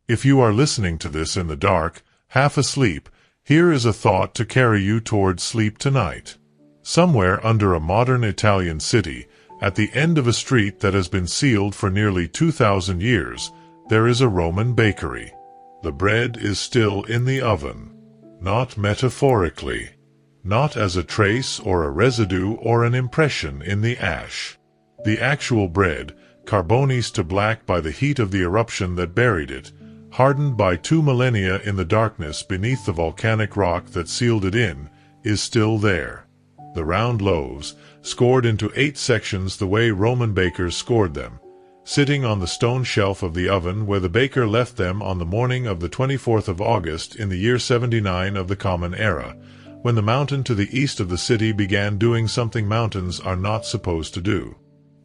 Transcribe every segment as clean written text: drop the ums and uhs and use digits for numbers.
If you are listening to this in the dark, half asleep, here is a thought to carry you towards sleep tonight. Somewhere under a modern Italian city, at the end of a street that has been sealed for nearly 2,000 years, there is a Roman bakery. The bread is still in the oven. Not metaphorically. Not as a trace or a residue or an impression in the ash. The actual bread, carbonised to black by the heat of the eruption that buried it, hardened by 2 millennia in the darkness beneath the volcanic rock that sealed it in, is still there. The round loaves, scored into 8 sections the way Roman bakers scored them, sitting on the stone shelf of the oven where the baker left them on the morning of the 24th of August in the year 79 of the Common Era, when the mountain to the east of the city began doing something mountains are not supposed to do.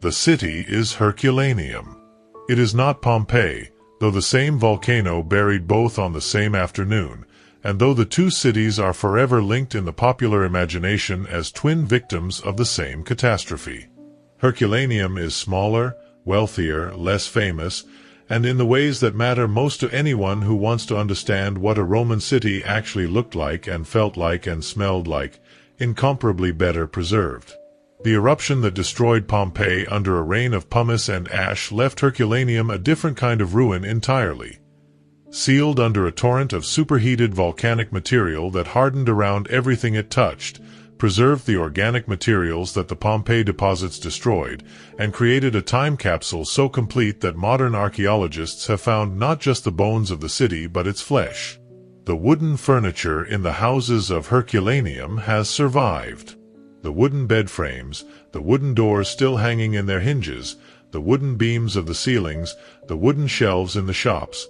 The city is Herculaneum. It is not Pompeii, though the same volcano buried both on the same afternoon, and though the two cities are forever linked in the popular imagination as twin victims of the same catastrophe. Herculaneum is smaller, wealthier, less famous, and in the ways that matter most to anyone who wants to understand what a Roman city actually looked like and felt like and smelled like, incomparably better preserved. The eruption that destroyed Pompeii under a rain of pumice and ash left Herculaneum a different kind of ruin entirely. Sealed under a torrent of superheated volcanic material that hardened around everything it touched, preserved the organic materials that the Pompeii deposits destroyed, and created a time capsule so complete that modern archaeologists have found not just the bones of the city but its flesh. The wooden furniture in the houses of Herculaneum has survived. The wooden bed frames, the wooden doors still hanging in their hinges, the wooden beams of the ceilings, the wooden shelves in the shops.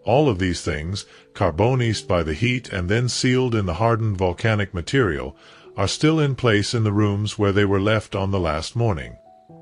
All of these things, carbonised by the heat and then sealed in the hardened volcanic material, are still in place in the rooms where they were left on the last morning.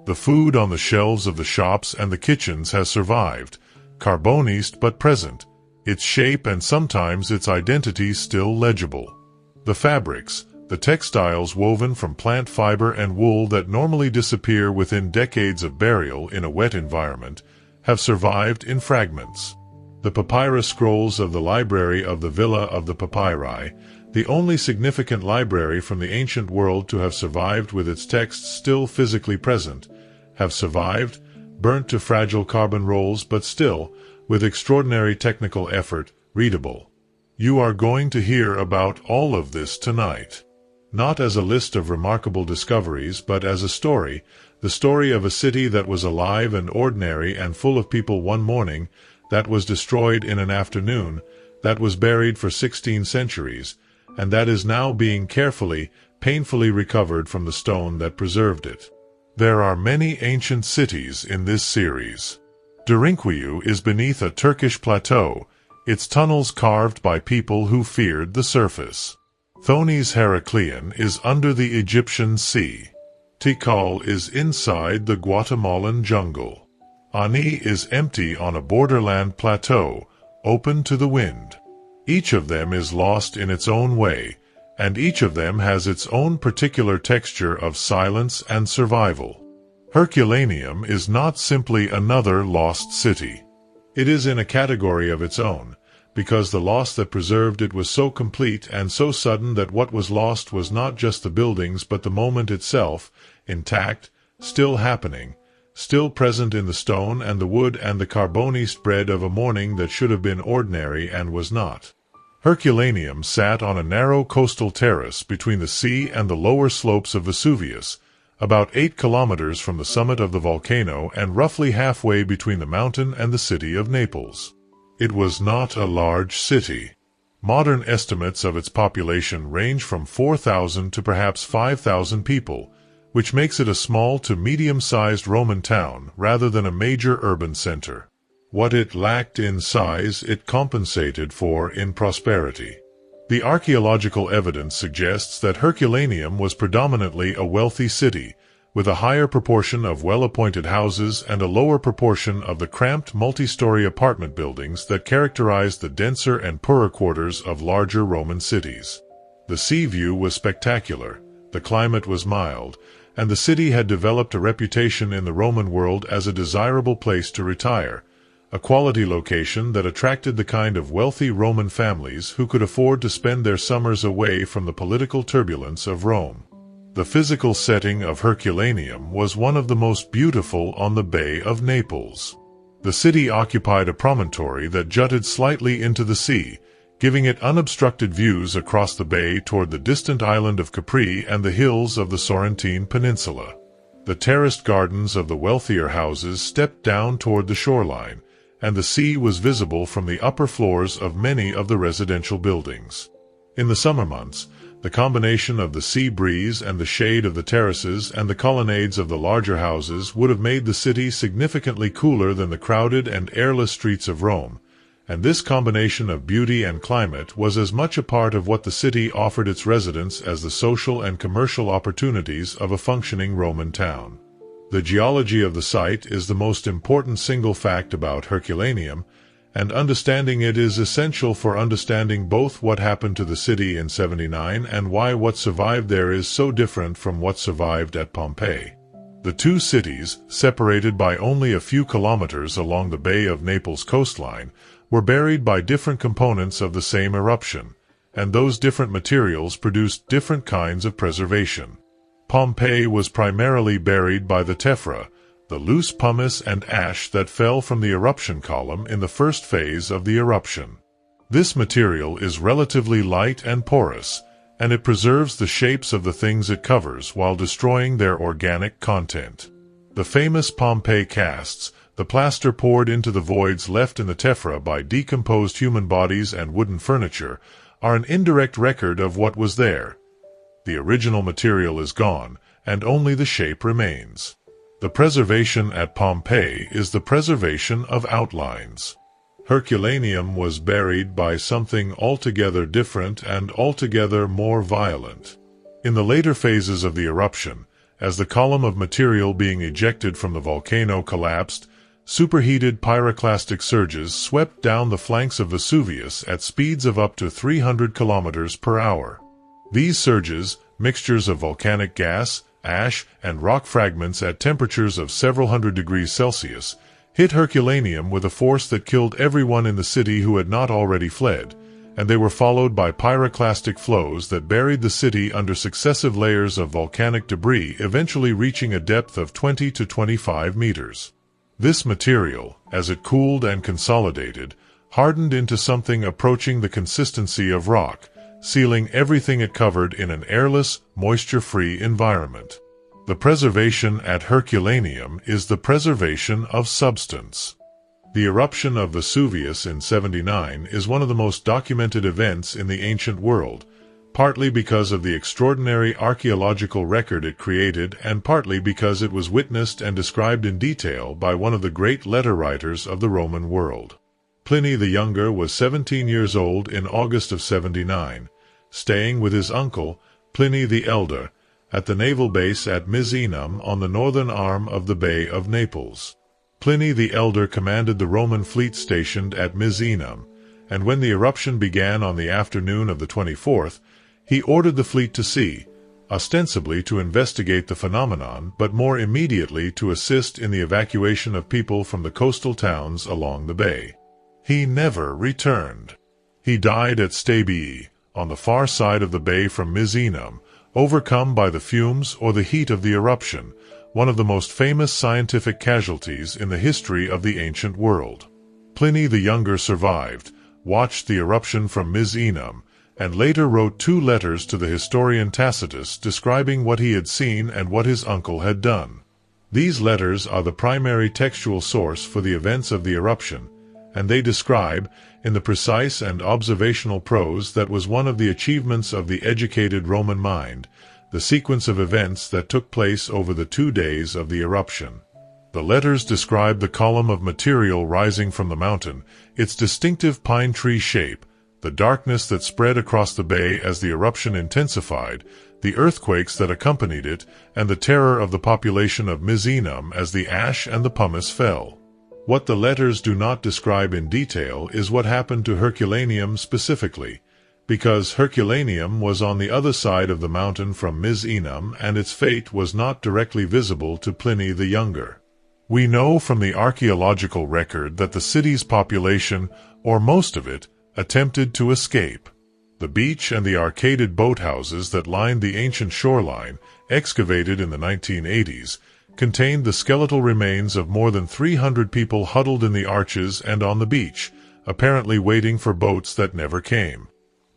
The food on the shelves of the shops and the kitchens has survived, carbonised but present, its shape and sometimes its identity still legible. The fabrics, the textiles woven from plant fiber and wool that normally disappear within decades of burial in a wet environment, have survived in fragments. The papyrus scrolls of the library of the Villa of the Papyri, the only significant library from the ancient world to have survived with its texts still physically present, have survived, burnt to fragile carbon rolls but still, with extraordinary technical effort, readable. You are going to hear about all of this tonight. Not as a list of remarkable discoveries but as a story, the story of a city that was alive and ordinary and full of people one morning, that was destroyed in an afternoon, that was buried for 16 centuries, and that is now being carefully, painfully recovered from the stone that preserved it. There are many ancient cities in this series. Derinkuyu is beneath a Turkish plateau, its tunnels carved by people who feared the surface. Thonis Heraclean is under the Egyptian sea. Tikal is inside the Guatemalan jungle. Ani is empty on a borderland plateau, open to the wind. Each of them is lost in its own way, and each of them has its own particular texture of silence and survival. Herculaneum is not simply another lost city. It is in a category of its own, because the loss that preserved it was so complete and so sudden that what was lost was not just the buildings but the moment itself, intact, still happening, still present in the stone and the wood and the carbonised bread of a morning that should have been ordinary and was not. Herculaneum sat on a narrow coastal terrace between the sea and the lower slopes of Vesuvius, about 8 kilometers from the summit of the volcano and roughly halfway between the mountain and the city of Naples. It was not a large city. Modern estimates of its population range from 4,000 to perhaps 5,000 people, which makes it a small to medium-sized Roman town rather than a major urban center. What it lacked in size it compensated for in prosperity. The archaeological evidence suggests that Herculaneum was predominantly a wealthy city, with a higher proportion of well-appointed houses and a lower proportion of the cramped multi-story apartment buildings that characterized the denser and poorer quarters of larger Roman cities. The sea view was spectacular, the climate was mild, and the city had developed a reputation in the Roman world as a desirable place to retire, a quality location that attracted the kind of wealthy Roman families who could afford to spend their summers away from the political turbulence of Rome. The physical setting of Herculaneum was one of the most beautiful on the Bay of Naples. The city occupied a promontory that jutted slightly into the sea, giving it unobstructed views across the bay toward the distant island of Capri and the hills of the Sorrentine Peninsula. The terraced gardens of the wealthier houses stepped down toward the shoreline, and the sea was visible from the upper floors of many of the residential buildings. In the summer months, the combination of the sea breeze and the shade of the terraces and the colonnades of the larger houses would have made the city significantly cooler than the crowded and airless streets of Rome, and this combination of beauty and climate was as much a part of what the city offered its residents as the social and commercial opportunities of a functioning Roman town. The geology of the site is the most important single fact about Herculaneum, and understanding it is essential for understanding both what happened to the city in 79 and why what survived there is so different from what survived at Pompeii. The two cities, separated by only a few kilometers along the Bay of Naples coastline, were buried by different components of the same eruption, and those different materials produced different kinds of preservation. Pompeii was primarily buried by the tephra, the loose pumice and ash that fell from the eruption column in the first phase of the eruption. This material is relatively light and porous, and it preserves the shapes of the things it covers while destroying their organic content. The famous Pompeii casts, the plaster poured into the voids left in the tephra by decomposed human bodies and wooden furniture, are an indirect record of what was there. The original material is gone, and only the shape remains. The preservation at Pompeii is the preservation of outlines. Herculaneum was buried by something altogether different and altogether more violent. In the later phases of the eruption, as the column of material being ejected from the volcano collapsed, superheated pyroclastic surges swept down the flanks of Vesuvius at speeds of up to 300 kilometers per hour. These surges, mixtures of volcanic gas, ash, and rock fragments at temperatures of several hundred degrees Celsius, hit Herculaneum with a force that killed everyone in the city who had not already fled, and they were followed by pyroclastic flows that buried the city under successive layers of volcanic debris, eventually reaching a depth of 20 to 25 meters. This material, as it cooled and consolidated, hardened into something approaching the consistency of rock, sealing everything it covered in an airless, moisture-free environment. The preservation at Herculaneum is the preservation of substance. The eruption of Vesuvius in 79 is one of the most documented events in the ancient world, partly because of the extraordinary archaeological record it created and partly because it was witnessed and described in detail by one of the great letter writers of the Roman world. Pliny the Younger was 17 years old in August of 79, staying with his uncle, Pliny the Elder, at the naval base at Misenum on the northern arm of the Bay of Naples. Pliny the Elder commanded the Roman fleet stationed at Misenum, and when the eruption began on the afternoon of the 24th, he ordered the fleet to sea, ostensibly to investigate the phenomenon, but more immediately to assist in the evacuation of people from the coastal towns along the bay. He never returned. He died at Stabii, on the far side of the bay from Misenum, overcome by the fumes or the heat of the eruption, one of the most famous scientific casualties in the history of the ancient world. Pliny the Younger survived, watched the eruption from Misenum, and later wrote 2 letters to the historian Tacitus describing what he had seen and what his uncle had done. These letters are the primary textual source for the events of the eruption, and they describe, in the precise and observational prose that was one of the achievements of the educated Roman mind, the sequence of events that took place over the 2 days of the eruption. The letters describe the column of material rising from the mountain, its distinctive pine tree shape, the darkness that spread across the bay as the eruption intensified, the earthquakes that accompanied it, and the terror of the population of Misenum as the ash and the pumice fell. What the letters do not describe in detail is what happened to Herculaneum specifically, because Herculaneum was on the other side of the mountain from Misenum and its fate was not directly visible to Pliny the Younger. We know from the archaeological record that the city's population, or most of it, attempted to escape. The beach and the arcaded boathouses that lined the ancient shoreline, excavated in the 1980s, contained the skeletal remains of more than 300 people huddled in the arches and on the beach, apparently waiting for boats that never came.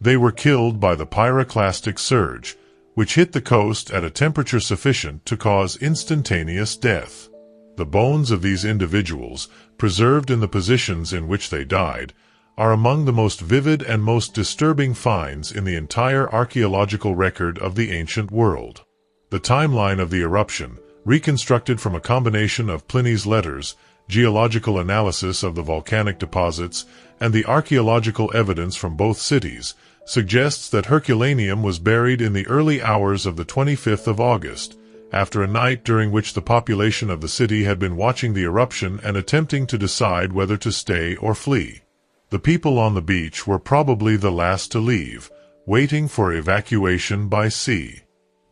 They were killed by the pyroclastic surge, which hit the coast at a temperature sufficient to cause instantaneous death. The bones of these individuals, preserved in the positions in which they died, are among the most vivid and most disturbing finds in the entire archaeological record of the ancient world. The timeline of the eruption, reconstructed from a combination of Pliny's letters, geological analysis of the volcanic deposits, and the archaeological evidence from both cities, suggests that Herculaneum was buried in the early hours of the 25th of August, after a night during which the population of the city had been watching the eruption and attempting to decide whether to stay or flee. The people on the beach were probably the last to leave, waiting for evacuation by sea.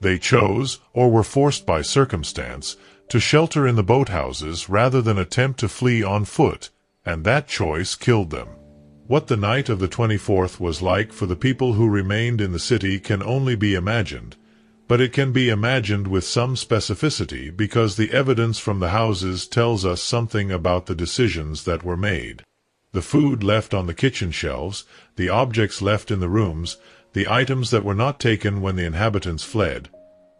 They chose, or were forced by circumstance, to shelter in the boathouses rather than attempt to flee on foot, and that choice killed them. What the night of the 24th was like for the people who remained in the city can only be imagined, but it can be imagined with some specificity because the evidence from the houses tells us something about the decisions that were made. The food left on the kitchen shelves, the objects left in the rooms, the items that were not taken when the inhabitants fled.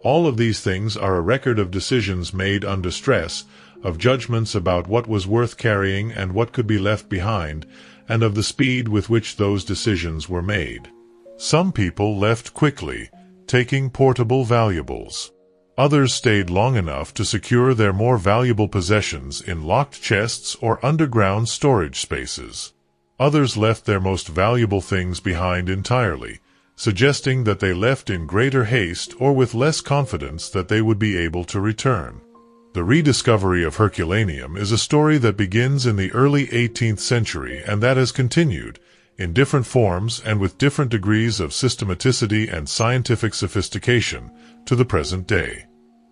All of these things are a record of decisions made under stress, of judgments about what was worth carrying and what could be left behind, and of the speed with which those decisions were made. Some people left quickly, taking portable valuables. Others stayed long enough to secure their more valuable possessions in locked chests or underground storage spaces. Others left their most valuable things behind entirely, suggesting that they left in greater haste or with less confidence that they would be able to return. The rediscovery of Herculaneum is a story that begins in the early 18th century and that has continued, in different forms and with different degrees of systematicity and scientific sophistication, to the present day.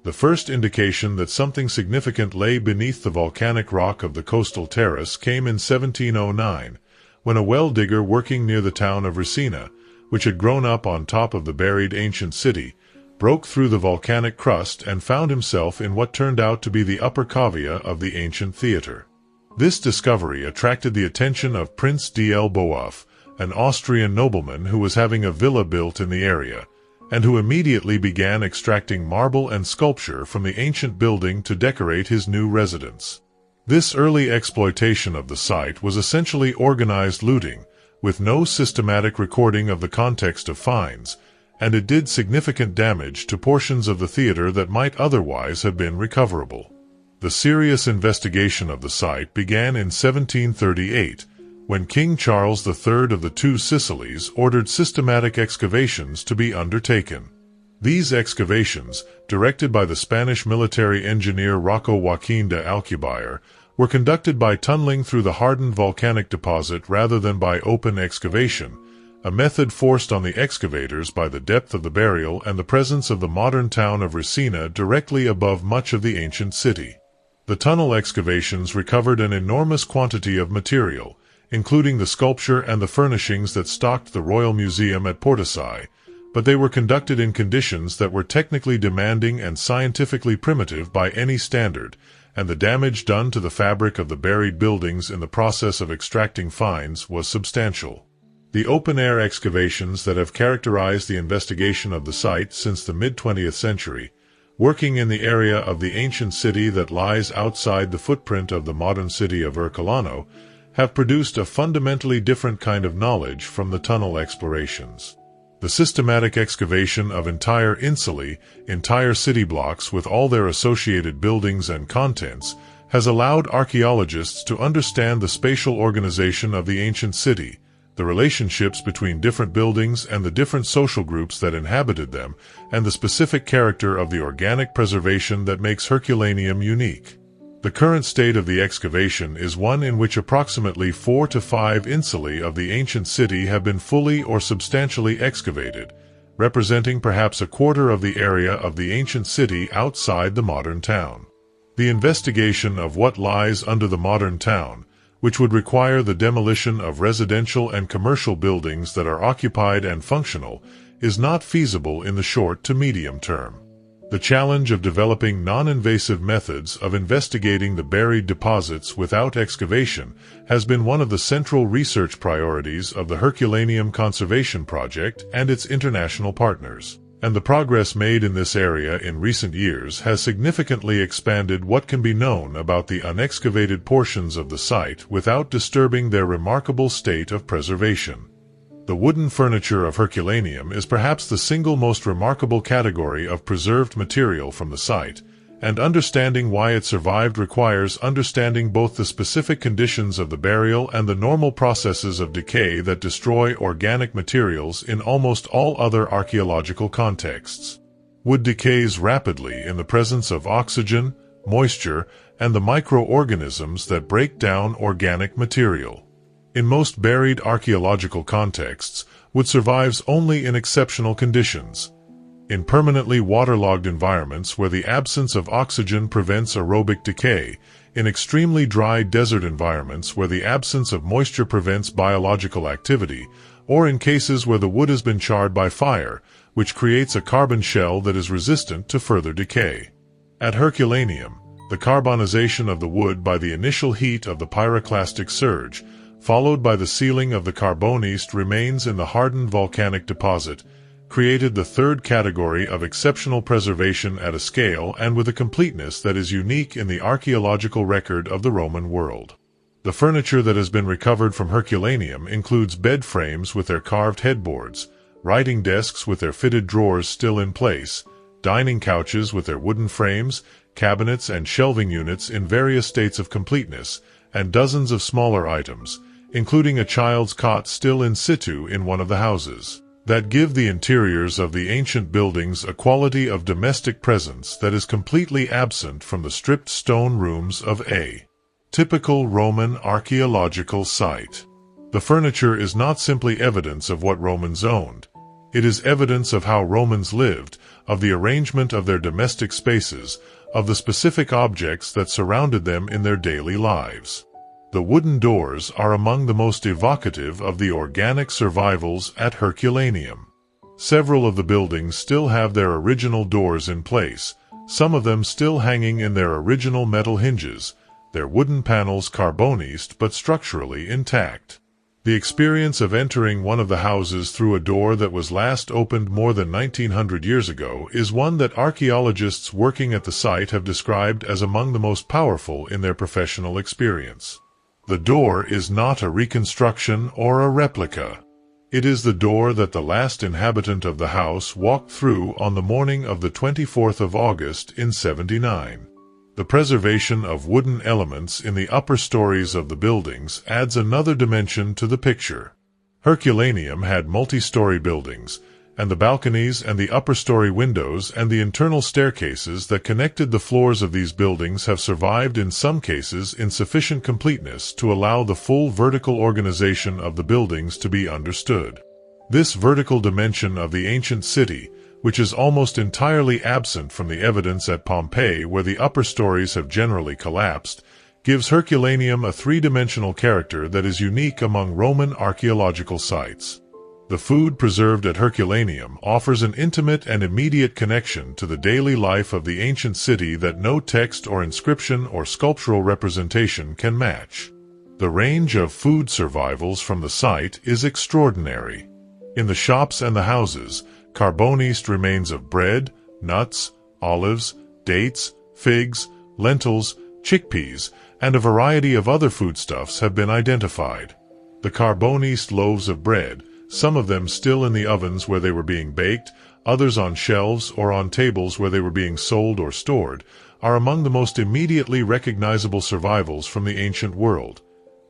The first indication that something significant lay beneath the volcanic rock of the coastal terrace came in 1709, when a well digger working near the town of Resina, which had grown up on top of the buried ancient city, broke through the volcanic crust and found himself in what turned out to be the upper cavea of the ancient theater. This discovery attracted the attention of Prince d'Elbeuf, an Austrian nobleman who was having a villa built in the area, and who immediately began extracting marble and sculpture from the ancient building to decorate his new residence. This early exploitation of the site was essentially organized looting, with no systematic recording of the context of finds, and it did significant damage to portions of the theater that might otherwise have been recoverable. The serious investigation of the site began in 1738, when King Charles III of the Two Sicilies ordered systematic excavations to be undertaken. These excavations, directed by the Spanish military engineer Rocco Joaquín de Alcubierre, were conducted by tunneling through the hardened volcanic deposit rather than by open excavation, a method forced on the excavators by the depth of the burial and the presence of the modern town of Resina directly above much of the ancient city. The tunnel excavations recovered an enormous quantity of material, including the sculpture and the furnishings that stocked the Royal Museum at Portisai, but they were conducted in conditions that were technically demanding and scientifically primitive by any standard, and the damage done to the fabric of the buried buildings in the process of extracting finds was substantial. The open-air excavations that have characterized the investigation of the site since the mid-20th century, working in the area of the ancient city that lies outside the footprint of the modern city of Herculano, have produced a fundamentally different kind of knowledge from the tunnel explorations. The systematic excavation of entire insulae, entire city blocks with all their associated buildings and contents, has allowed archaeologists to understand the spatial organization of the ancient city, the relationships between different buildings and the different social groups that inhabited them, and the specific character of the organic preservation that makes Herculaneum unique. The current state of the excavation is one in which approximately 4 to 5 insulae of the ancient city have been fully or substantially excavated, representing perhaps a quarter of the area of the ancient city outside the modern town. The investigation of what lies under the modern town, which would require the demolition of residential and commercial buildings that are occupied and functional, is not feasible in the short to medium term. The challenge of developing non-invasive methods of investigating the buried deposits without excavation has been one of the central research priorities of the Herculaneum Conservation Project and its international partners, and the progress made in this area in recent years has significantly expanded what can be known about the unexcavated portions of the site without disturbing their remarkable state of preservation. The wooden furniture of Herculaneum is perhaps the single most remarkable category of preserved material from the site, and understanding why it survived requires understanding both the specific conditions of the burial and the normal processes of decay that destroy organic materials in almost all other archaeological contexts. Wood decays rapidly in the presence of oxygen, moisture, and the microorganisms that break down organic material. In most buried archaeological contexts, wood survives only in exceptional conditions. In permanently waterlogged environments where the absence of oxygen prevents aerobic decay, in extremely dry desert environments where the absence of moisture prevents biological activity, or in cases where the wood has been charred by fire, which creates a carbon shell that is resistant to further decay. At Herculaneum, the carbonization of the wood by the initial heat of the pyroclastic surge, followed by the sealing of the Carbonised remains in the hardened volcanic deposit, created the third category of exceptional preservation at a scale and with a completeness that is unique in the archaeological record of the Roman world. The furniture that has been recovered from Herculaneum includes bed frames with their carved headboards, writing desks with their fitted drawers still in place, dining couches with their wooden frames, cabinets and shelving units in various states of completeness, and dozens of smaller items, including a child's cot still in situ in one of the houses, that give the interiors of the ancient buildings a quality of domestic presence that is completely absent from the stripped stone rooms of a typical Roman archaeological site. The furniture is not simply evidence of what Romans owned. It is evidence of how Romans lived, of the arrangement of their domestic spaces, of the specific objects that surrounded them in their daily lives. The wooden doors are among the most evocative of the organic survivals at Herculaneum. Several of the buildings still have their original doors in place, some of them still hanging in their original metal hinges, their wooden panels Carbonised but structurally intact. The experience of entering one of the houses through a door that was last opened more than 1900 years ago is one that archaeologists working at the site have described as among the most powerful in their professional experience. The door is not a reconstruction or a replica. It is the door that the last inhabitant of the house walked through on the morning of the 24th of August in 79. The preservation of wooden elements in the upper stories of the buildings adds another dimension to the picture. Herculaneum had multi-story buildings, and the balconies and the upper-story windows and the internal staircases that connected the floors of these buildings have survived in some cases in sufficient completeness to allow the full vertical organization of the buildings to be understood. This vertical dimension of the ancient city, which is almost entirely absent from the evidence at Pompeii where the upper stories have generally collapsed, gives Herculaneum a three-dimensional character that is unique among Roman archaeological sites. The food preserved at Herculaneum offers an intimate and immediate connection to the daily life of the ancient city that no text or inscription or sculptural representation can match. The range of food survivals from the site is extraordinary. In the shops and the houses, Carbonised remains of bread, nuts, olives, dates, figs, lentils, chickpeas, and a variety of other foodstuffs have been identified. The Carbonised loaves of bread, some of them still in the ovens where they were being baked, others on shelves or on tables where they were being sold or stored, are among the most immediately recognizable survivals from the ancient world.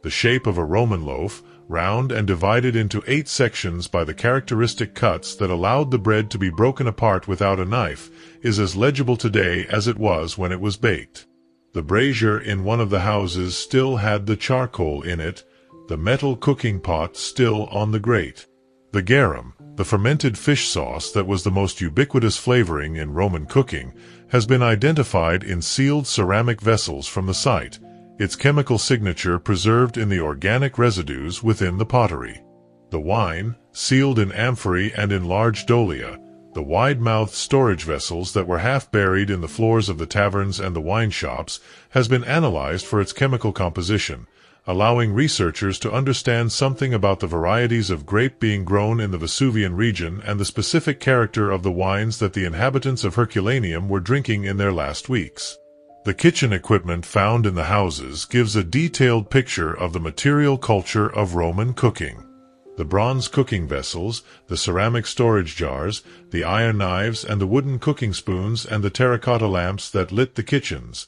The shape of a Roman loaf, round and divided into 8 sections by the characteristic cuts that allowed the bread to be broken apart without a knife, is as legible today as it was when it was baked. The brazier in one of the houses still had the charcoal in it, the metal cooking pot still on the grate. The garum, The fermented fish sauce that was the most ubiquitous flavoring in Roman cooking has been identified in sealed ceramic vessels from the site, its chemical signature preserved in the organic residues within the pottery. The wine, sealed in amphorae and in large dolia, the wide-mouthed storage vessels that were half buried in the floors of the taverns and the wine shops, has been analyzed for its chemical composition, allowing researchers to understand something about the varieties of grape being grown in the Vesuvian region and the specific character of the wines that the inhabitants of Herculaneum were drinking in their last weeks. The kitchen equipment found in the houses gives a detailed picture of the material culture of Roman cooking. The bronze cooking vessels, the ceramic storage jars, the iron knives and the wooden cooking spoons and the terracotta lamps that lit the kitchens.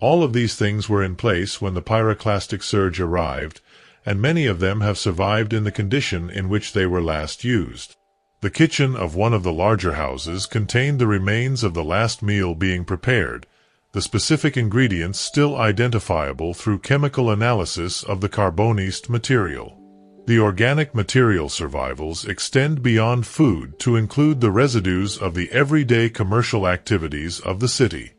All of these things were in place when the pyroclastic surge arrived, and many of them have survived in the condition in which they were last used. The kitchen of one of the larger houses contained the remains of the last meal being prepared, the specific ingredients still identifiable through chemical analysis of the Carbonised material. The organic material survivals extend beyond food to include the residues of the everyday commercial activities of the city.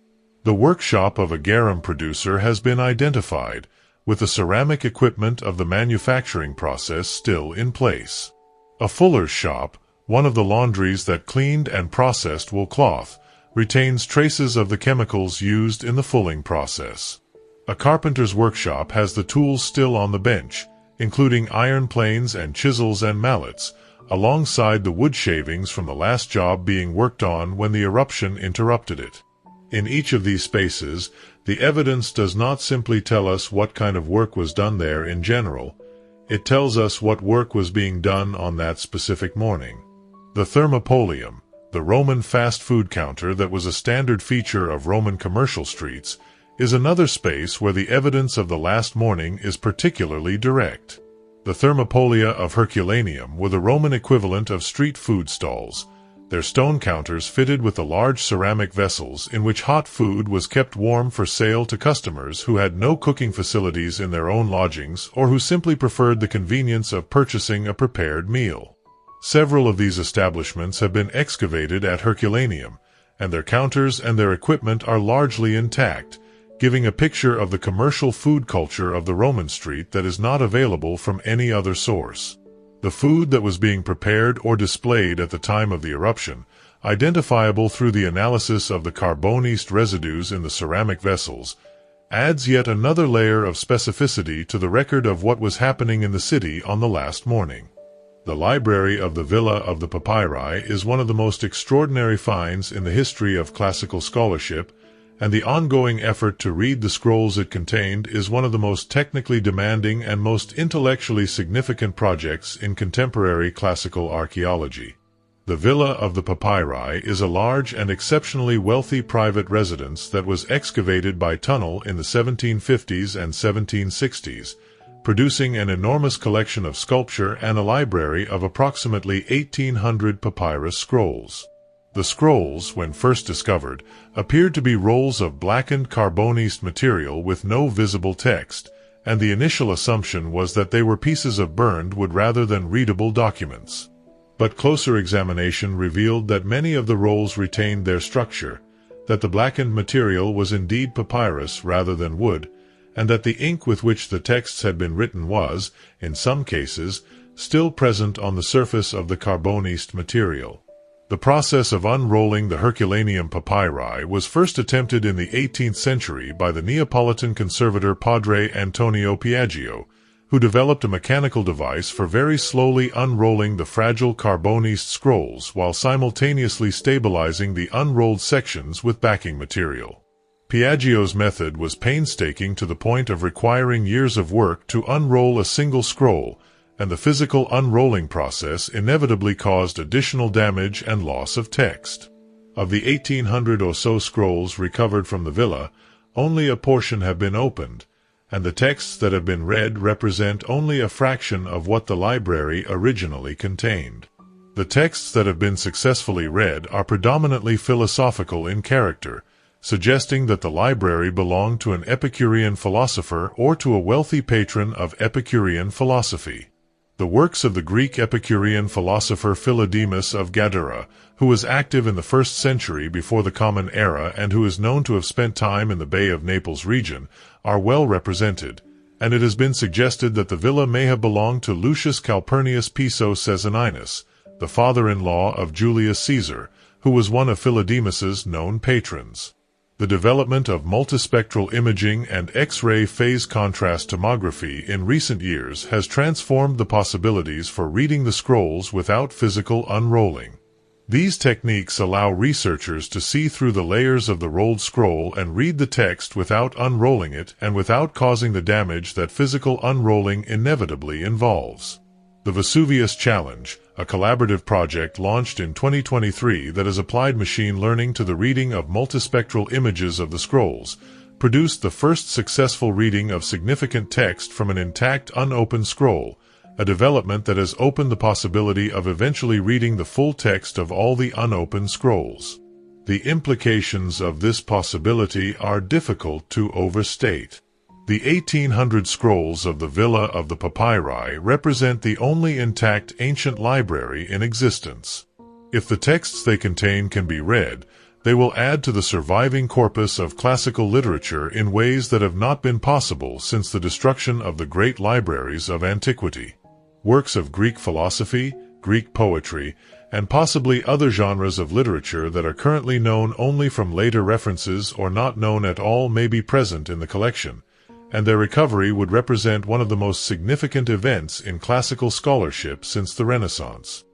The workshop of a garum producer has been identified, with the ceramic equipment of the manufacturing process still in place. A fuller's shop, one of the laundries that cleaned and processed wool cloth, retains traces of the chemicals used in the fulling process. A carpenter's workshop has the tools still on the bench, including iron planes and chisels and mallets, alongside the wood shavings from the last job being worked on when the eruption interrupted it. In each of these spaces, the evidence does not simply tell us what kind of work was done there in general, it tells us what work was being done on that specific morning. The thermopolium, the Roman fast food counter that was a standard feature of Roman commercial streets, is another space where the evidence of the last morning is particularly direct. The thermopolia of Herculaneum were the Roman equivalent of street food stalls, their stone counters fitted with the large ceramic vessels in which hot food was kept warm for sale to customers who had no cooking facilities in their own lodgings or who simply preferred the convenience of purchasing a prepared meal. Several of these establishments have been excavated at Herculaneum, and their counters and their equipment are largely intact, giving a picture of the commercial food culture of the Roman street that is not available from any other source. The food that was being prepared or displayed at the time of the eruption, identifiable through the analysis of the Carbonised residues in the ceramic vessels, adds yet another layer of specificity to the record of what was happening in the city on the last morning. The library of the Villa of the Papyri is one of the most extraordinary finds in the history of classical scholarship, and the ongoing effort to read the scrolls it contained is one of the most technically demanding and most intellectually significant projects in contemporary classical archaeology. The Villa of the Papyri is a large and exceptionally wealthy private residence that was excavated by tunnel in the 1750s and 1760s, producing an enormous collection of sculpture and a library of approximately 1,800 papyrus scrolls. The scrolls, when first discovered, appeared to be rolls of blackened Carbonised material with no visible text, and the initial assumption was that they were pieces of burned wood rather than readable documents. But closer examination revealed that many of the rolls retained their structure, that the blackened material was indeed papyrus rather than wood, and that the ink with which the texts had been written was, in some cases, still present on the surface of the Carbonised material. The process of unrolling the Herculaneum papyri was first attempted in the 18th century by the Neapolitan conservator Padre Antonio Piaggio, who developed a mechanical device for very slowly unrolling the fragile Carbonised scrolls while simultaneously stabilizing the unrolled sections with backing material. Piaggio's method was painstaking to the point of requiring years of work to unroll a single scroll, and the physical unrolling process inevitably caused additional damage and loss of text. Of the 1,800 or so scrolls recovered from the villa, only a portion have been opened, and the texts that have been read represent only a fraction of what the library originally contained. The texts that have been successfully read are predominantly philosophical in character, suggesting that the library belonged to an Epicurean philosopher or to a wealthy patron of Epicurean philosophy. The works of the Greek Epicurean philosopher Philodemus of Gadara, who was active in the 1st century before the Common Era and who is known to have spent time in the Bay of Naples region, are well represented, and it has been suggested that the villa may have belonged to Lucius Calpurnius Piso Caesoninus, the father-in-law of Julius Caesar, who was one of Philodemus's known patrons. The development of multispectral imaging and X-ray phase contrast tomography in recent years has transformed the possibilities for reading the scrolls without physical unrolling. These techniques allow researchers to see through the layers of the rolled scroll and read the text without unrolling it and without causing the damage that physical unrolling inevitably involves. The Vesuvius Challenge, a collaborative project launched in 2023 that has applied machine learning to the reading of multispectral images of the scrolls, produced the first successful reading of significant text from an intact unopened scroll, a development that has opened the possibility of eventually reading the full text of all the unopened scrolls. The implications of this possibility are difficult to overstate. The 1800 scrolls of the Villa of the Papyri represent the only intact ancient library in existence. If the texts they contain can be read, they will add to the surviving corpus of classical literature in ways that have not been possible since the destruction of the great libraries of antiquity. Works of Greek philosophy, Greek poetry, and possibly other genres of literature that are currently known only from later references or not known at all may be present in the collection, and their recovery would represent one of the most significant events in classical scholarship since the Renaissance.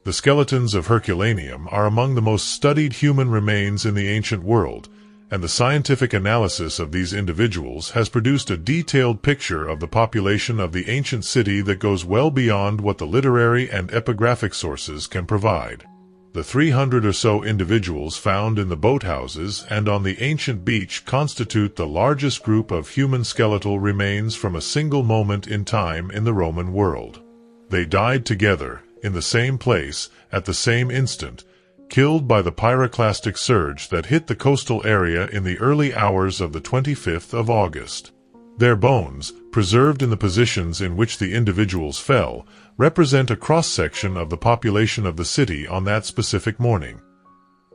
The skeletons of Herculaneum are among the most studied human remains in the ancient world, and the scientific analysis of these individuals has produced a detailed picture of the population of the ancient city that goes well beyond what the literary and epigraphic sources can provide. The 300 or so individuals found in the boathouses and on the ancient beach constitute the largest group of human skeletal remains from a single moment in time in the Roman world. They died together, in the same place, at the same instant, killed by the pyroclastic surge that hit the coastal area in the early hours of the 25th of August. Their bones, preserved in the positions in which the individuals fell, represent a cross-section of the population of the city on that specific morning.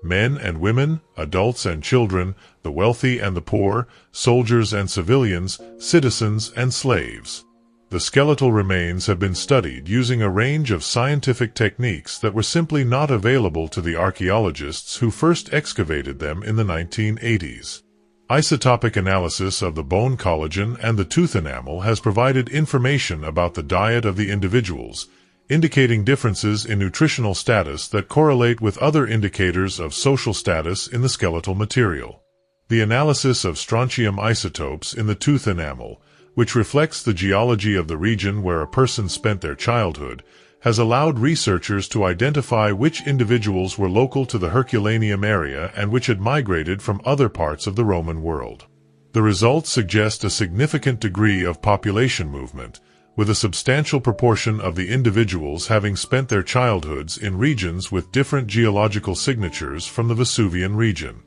Men and women, adults and children, the wealthy and the poor, soldiers and civilians, citizens and slaves. The skeletal remains have been studied using a range of scientific techniques that were simply not available to the archaeologists who first excavated them in the 1980s. Isotopic analysis of the bone collagen and the tooth enamel has provided information about the diet of the individuals, indicating differences in nutritional status that correlate with other indicators of social status in the skeletal material. The analysis of strontium isotopes in the tooth enamel, which reflects the geology of the region where a person spent their childhood, has allowed researchers to identify which individuals were local to the Herculaneum area and which had migrated from other parts of the Roman world. The results suggest a significant degree of population movement, with a substantial proportion of the individuals having spent their childhoods in regions with different geological signatures from the Vesuvian region.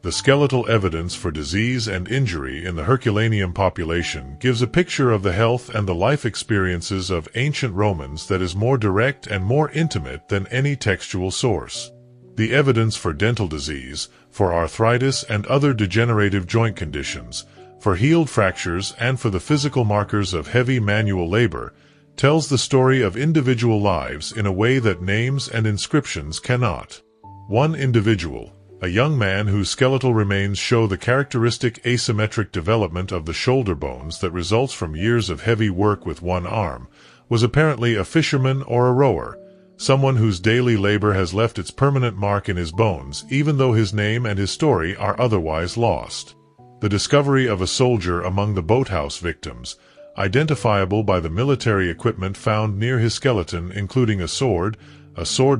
The skeletal evidence for disease and injury in the Herculaneum population gives a picture of the health and the life experiences of ancient Romans that is more direct and more intimate than any textual source. The evidence for dental disease, for arthritis and other degenerative joint conditions, for healed fractures and for the physical markers of heavy manual labor, tells the story of individual lives in a way that names and inscriptions cannot. One individual, a young man whose skeletal remains show the characteristic asymmetric development of the shoulder bones that results from years of heavy work with one arm, was apparently a fisherman or a rower, someone whose daily labor has left its permanent mark in his bones even though his name and his story are otherwise lost. The discovery of a soldier among the boathouse victims, identifiable by the military equipment found near his skeleton including a sword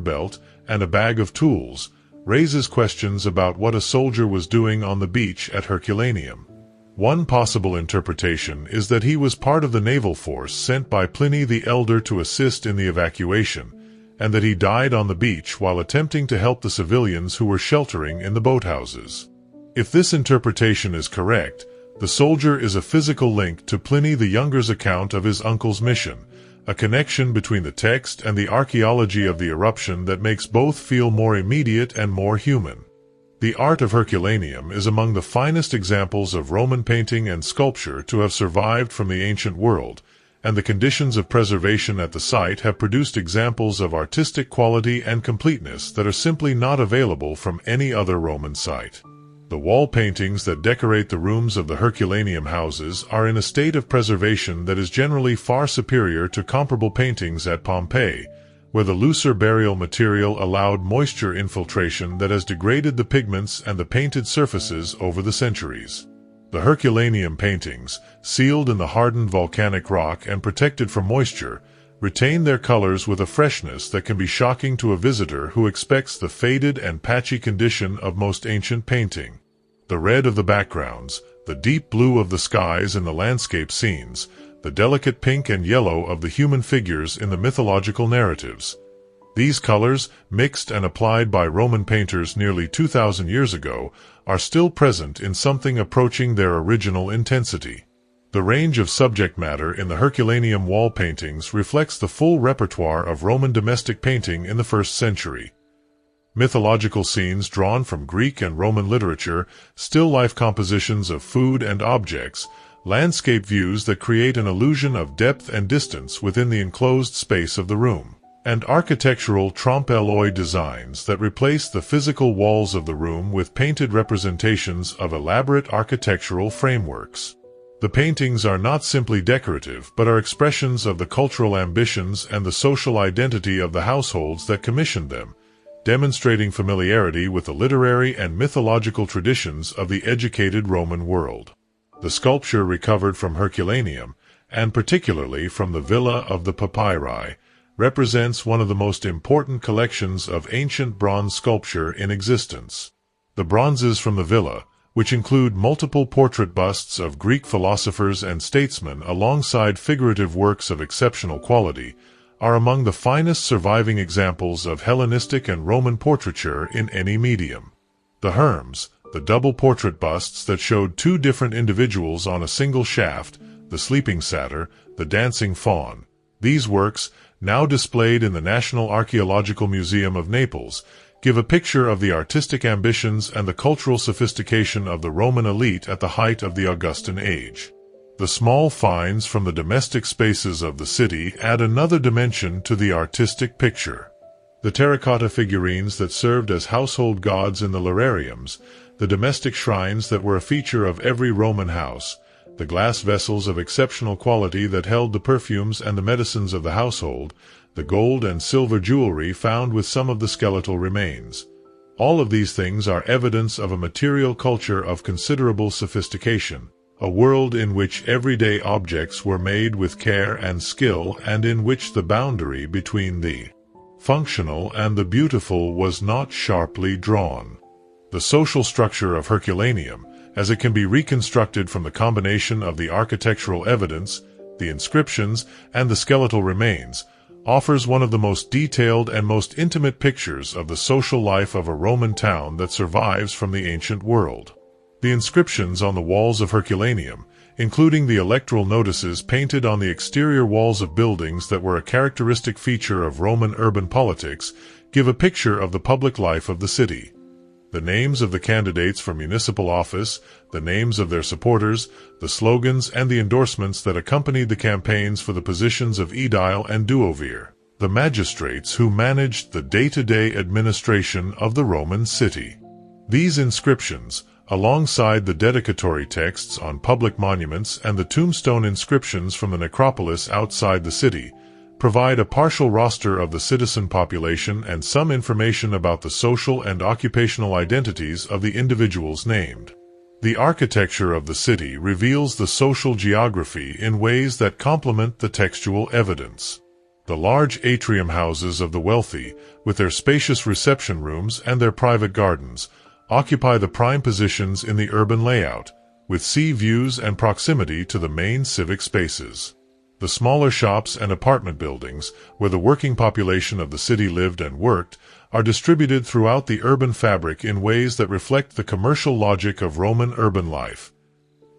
belt, and a bag of tools, raises questions about what a soldier was doing on the beach at Herculaneum. One possible interpretation is that he was part of the naval force sent by Pliny the Elder to assist in the evacuation, and that he died on the beach while attempting to help the civilians who were sheltering in the boathouses. If this interpretation is correct, the soldier is a physical link to Pliny the Younger's account of his uncle's mission, a connection between the text and the archaeology of the eruption that makes both feel more immediate and more human. The art of Herculaneum is among the finest examples of Roman painting and sculpture to have survived from the ancient world, and the conditions of preservation at the site have produced examples of artistic quality and completeness that are simply not available from any other Roman site. The wall paintings that decorate the rooms of the Herculaneum houses are in a state of preservation that is generally far superior to comparable paintings at Pompeii, where the looser burial material allowed moisture infiltration that has degraded the pigments and the painted surfaces over the centuries. The Herculaneum paintings, sealed in the hardened volcanic rock and protected from moisture, retain their colors with a freshness that can be shocking to a visitor who expects the faded and patchy condition of most ancient painting. The red of the backgrounds, the deep blue of the skies in the landscape scenes, the delicate pink and yellow of the human figures in the mythological narratives. These colors, mixed and applied by Roman painters nearly 2,000 years ago, are still present in something approaching their original intensity. The range of subject matter in the Herculaneum wall paintings reflects the full repertoire of Roman domestic painting in the 1st century. Mythological scenes drawn from Greek and Roman literature, still-life compositions of food and objects, landscape views that create an illusion of depth and distance within the enclosed space of the room, and architectural trompe-l'oeil designs that replace the physical walls of the room with painted representations of elaborate architectural frameworks. The paintings are not simply decorative but are expressions of the cultural ambitions and the social identity of the households that commissioned them, demonstrating familiarity with the literary and mythological traditions of the educated Roman world. The sculpture recovered from Herculaneum, and particularly from the Villa of the Papyri, represents one of the most important collections of ancient bronze sculpture in existence. The bronzes from the villa, which include multiple portrait busts of Greek philosophers and statesmen alongside figurative works of exceptional quality, are among the finest surviving examples of Hellenistic and Roman portraiture in any medium. The Herms, the double portrait busts that showed two different individuals on a single shaft, the sleeping satyr, the dancing faun. These works, now displayed in the National Archaeological Museum of Naples, give a picture of the artistic ambitions and the cultural sophistication of the Roman elite at the height of the Augustan age. The small finds from the domestic spaces of the city add another dimension to the artistic picture. The terracotta figurines that served as household gods in the larariums, the domestic shrines that were a feature of every Roman house, the glass vessels of exceptional quality that held the perfumes and the medicines of the household, the gold and silver jewelry found with some of the skeletal remains. All of these things are evidence of a material culture of considerable sophistication, a world in which everyday objects were made with care and skill and in which the boundary between the functional and the beautiful was not sharply drawn. The social structure of Herculaneum, as it can be reconstructed from the combination of the architectural evidence, the inscriptions, and the skeletal remains, offers one of the most detailed and most intimate pictures of the social life of a Roman town that survives from the ancient world. The inscriptions on the walls of Herculaneum, including the electoral notices painted on the exterior walls of buildings that were a characteristic feature of Roman urban politics, give a picture of the public life of the city. The names of the candidates for municipal office, the names of their supporters, the slogans and the endorsements that accompanied the campaigns for the positions of aedile and duovir, the magistrates who managed the day-to-day administration of the Roman city. These inscriptions, alongside the dedicatory texts on public monuments and the tombstone inscriptions from the necropolis outside the city, provide a partial roster of the citizen population and some information about the social and occupational identities of the individuals named. The architecture of the city reveals the social geography in ways that complement the textual evidence. The large atrium houses of the wealthy, with their spacious reception rooms and their private gardens, occupy the prime positions in the urban layout, with sea views and proximity to the main civic spaces. The smaller shops and apartment buildings, where the working population of the city lived and worked, are distributed throughout the urban fabric in ways that reflect the commercial logic of Roman urban life.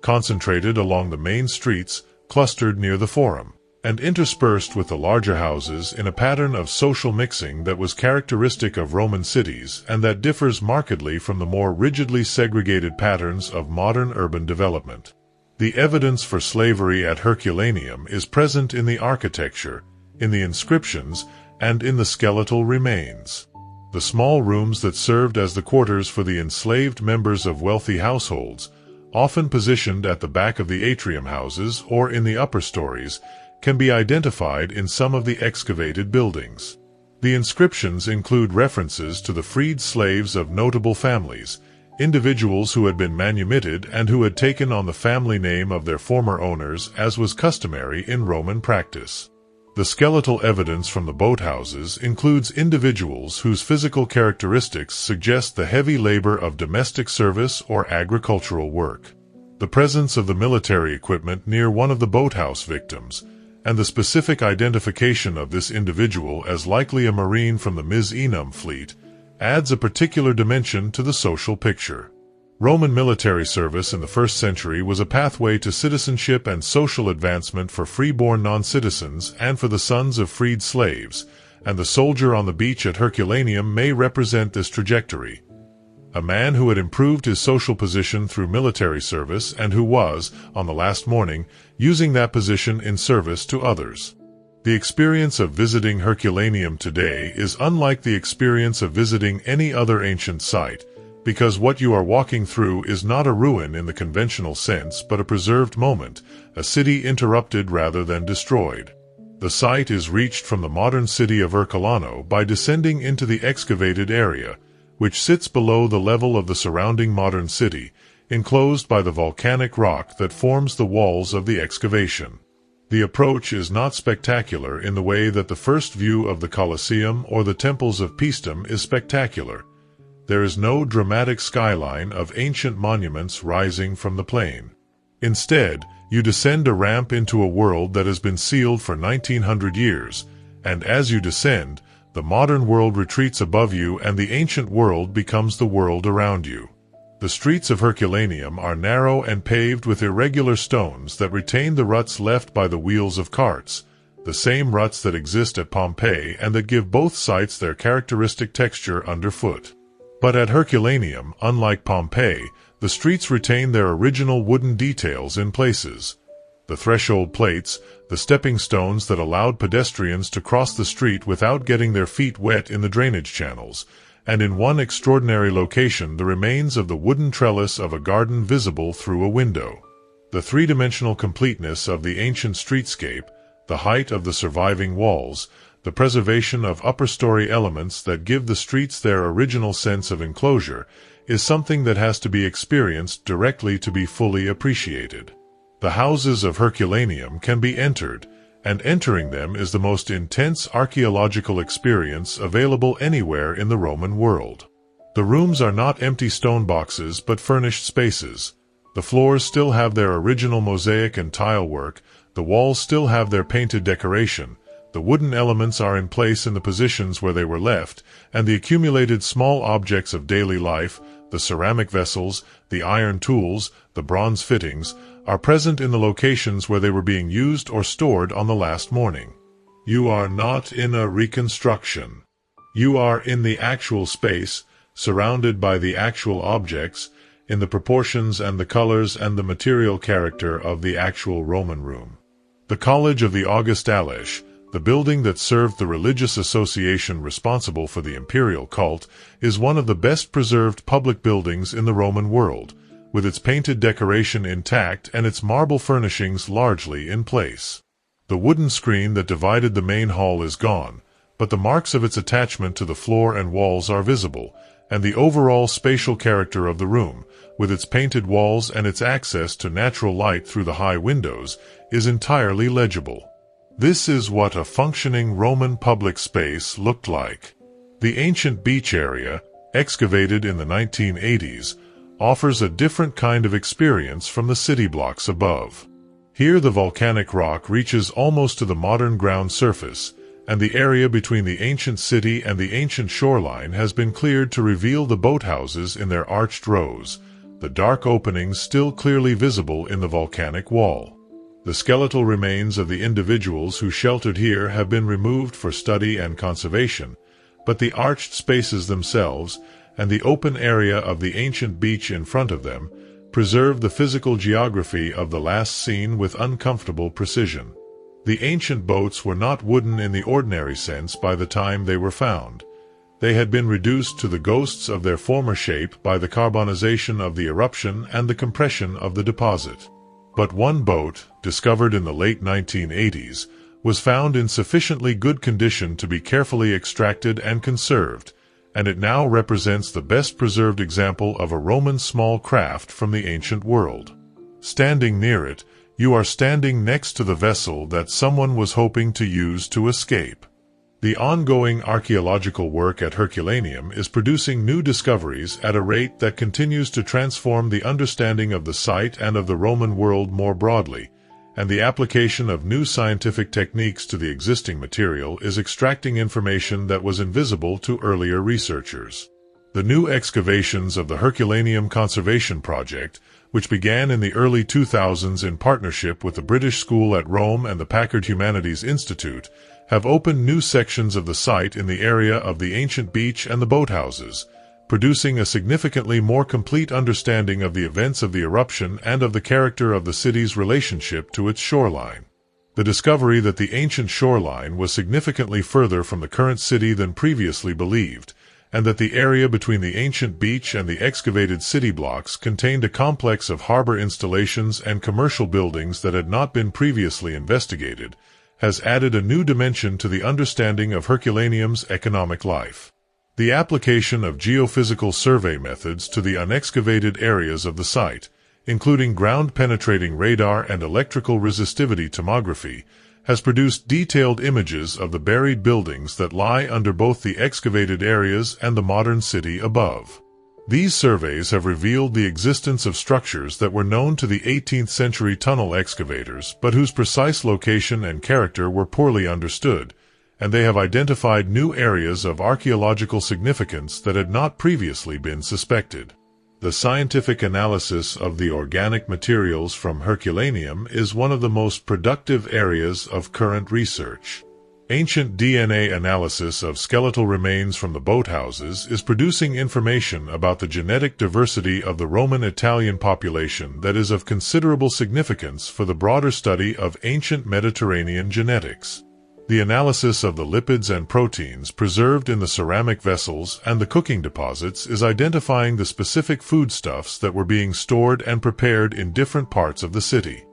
Concentrated along the main streets, clustered near the Forum, and interspersed with the larger houses in a pattern of social mixing that was characteristic of Roman cities and that differs markedly from the more rigidly segregated patterns of modern urban development. The evidence for slavery at Herculaneum is present in the architecture, in the inscriptions, and in the skeletal remains. The small rooms that served as the quarters for the enslaved members of wealthy households, often positioned at the back of the atrium houses or in the upper stories, can be identified in some of the excavated buildings. The inscriptions include references to the freed slaves of notable families, individuals who had been manumitted and who had taken on the family name of their former owners, as was customary in Roman practice. The skeletal evidence from the boathouses includes individuals whose physical characteristics suggest the heavy labor of domestic service or agricultural work. The presence of the military equipment near one of the boathouse victims, and the specific identification of this individual as likely a marine from the Misenum fleet, adds a particular dimension to the social picture. Roman military service in the 1st century was a pathway to citizenship and social advancement for freeborn non-citizens and for the sons of freed slaves, and the soldier on the beach at Herculaneum may represent this trajectory. A man who had improved his social position through military service and who was, on the last morning, using that position in service to others. The experience of visiting Herculaneum today is unlike the experience of visiting any other ancient site, because what you are walking through is not a ruin in the conventional sense but a preserved moment, a city interrupted rather than destroyed. The site is reached from the modern city of Herculano by descending into the excavated area, which sits below the level of the surrounding modern city, enclosed by the volcanic rock that forms the walls of the excavation. The approach is not spectacular in the way that the first view of the Colosseum or the temples of Paestum is spectacular. There is no dramatic skyline of ancient monuments rising from the plain. Instead, you descend a ramp into a world that has been sealed for 1900 years, and as you descend, the modern world retreats above you and the ancient world becomes the world around you. The streets of Herculaneum are narrow and paved with irregular stones that retain the ruts left by the wheels of carts, the same ruts that exist at Pompeii and that give both sites their characteristic texture underfoot. But at Herculaneum, unlike Pompeii, the streets retain their original wooden details in places. The threshold plates, the stepping stones that allowed pedestrians to cross the street without getting their feet wet in the drainage channels, and in one extraordinary location the remains of the wooden trellis of a garden visible through a window. The three-dimensional completeness of the ancient streetscape, the height of the surviving walls, the preservation of upper-story elements that give the streets their original sense of enclosure, is something that has to be experienced directly to be fully appreciated. The houses of Herculaneum can be entered, and entering them is the most intense archaeological experience available anywhere in the Roman world. The rooms are not empty stone boxes but furnished spaces. The floors still have their original mosaic and tile work, the walls still have their painted decoration, the wooden elements are in place in the positions where they were left, and the accumulated small objects of daily life, the ceramic vessels, the iron tools, the bronze fittings, are present in the locations where they were being used or stored on the last morning. You are not in a reconstruction. You are in the actual space, surrounded by the actual objects, in the proportions and the colors and the material character of the actual Roman room. The College of the August Alesh, the building that served the religious association responsible for the imperial cult, is one of the best preserved public buildings in the Roman world, with its painted decoration intact and its marble furnishings largely in place. The wooden screen that divided the main hall is gone, but the marks of its attachment to the floor and walls are visible, and the overall spatial character of the room, with its painted walls and its access to natural light through the high windows, is entirely legible. This is what a functioning Roman public space looked like. The ancient beach area, excavated in the 1980s, offers a different kind of experience from the city blocks above. Here the volcanic rock reaches almost to the modern ground surface, and the area between the ancient city and the ancient shoreline has been cleared to reveal the boathouses in their arched rows, the dark openings still clearly visible in the volcanic wall. The skeletal remains of the individuals who sheltered here have been removed for study and conservation, but the arched spaces themselves, and the open area of the ancient beach in front of them, preserve the physical geography of the last scene with uncomfortable precision. The ancient boats were not wooden in the ordinary sense by the time they were found. They had been reduced to the ghosts of their former shape by the carbonization of the eruption and the compression of the deposit. But one boat, discovered in the late 1980s, was found in sufficiently good condition to be carefully extracted and conserved, and it now represents the best preserved example of a Roman small craft from the ancient world. Standing near it, you are standing next to the vessel that someone was hoping to use to escape. The ongoing archaeological work at Herculaneum is producing new discoveries at a rate that continues to transform the understanding of the site and of the Roman world more broadly, and the application of new scientific techniques to the existing material is extracting information that was invisible to earlier researchers. The new excavations of the Herculaneum Conservation Project, which began in the early 2000s in partnership with the British School at Rome and the Packard Humanities Institute, have opened new sections of the site in the area of the ancient beach and the boathouses, producing a significantly more complete understanding of the events of the eruption and of the character of the city's relationship to its shoreline. The discovery that the ancient shoreline was significantly further from the current city than previously believed, and that the area between the ancient beach and the excavated city blocks contained a complex of harbor installations and commercial buildings that had not been previously investigated, has added a new dimension to the understanding of Herculaneum's economic life. The application of geophysical survey methods to the unexcavated areas of the site, including ground-penetrating radar and electrical resistivity tomography, has produced detailed images of the buried buildings that lie under both the excavated areas and the modern city above. These surveys have revealed the existence of structures that were known to the 18th-century tunnel excavators but whose precise location and character were poorly understood, and they have identified new areas of archaeological significance that had not previously been suspected. The scientific analysis of the organic materials from Herculaneum is one of the most productive areas of current research. Ancient DNA analysis of skeletal remains from the boathouses is producing information about the genetic diversity of the Roman Italian population that is of considerable significance for the broader study of ancient Mediterranean genetics. The analysis of the lipids and proteins preserved in the ceramic vessels and the cooking deposits is identifying the specific foodstuffs that were being stored and prepared in different parts of the city.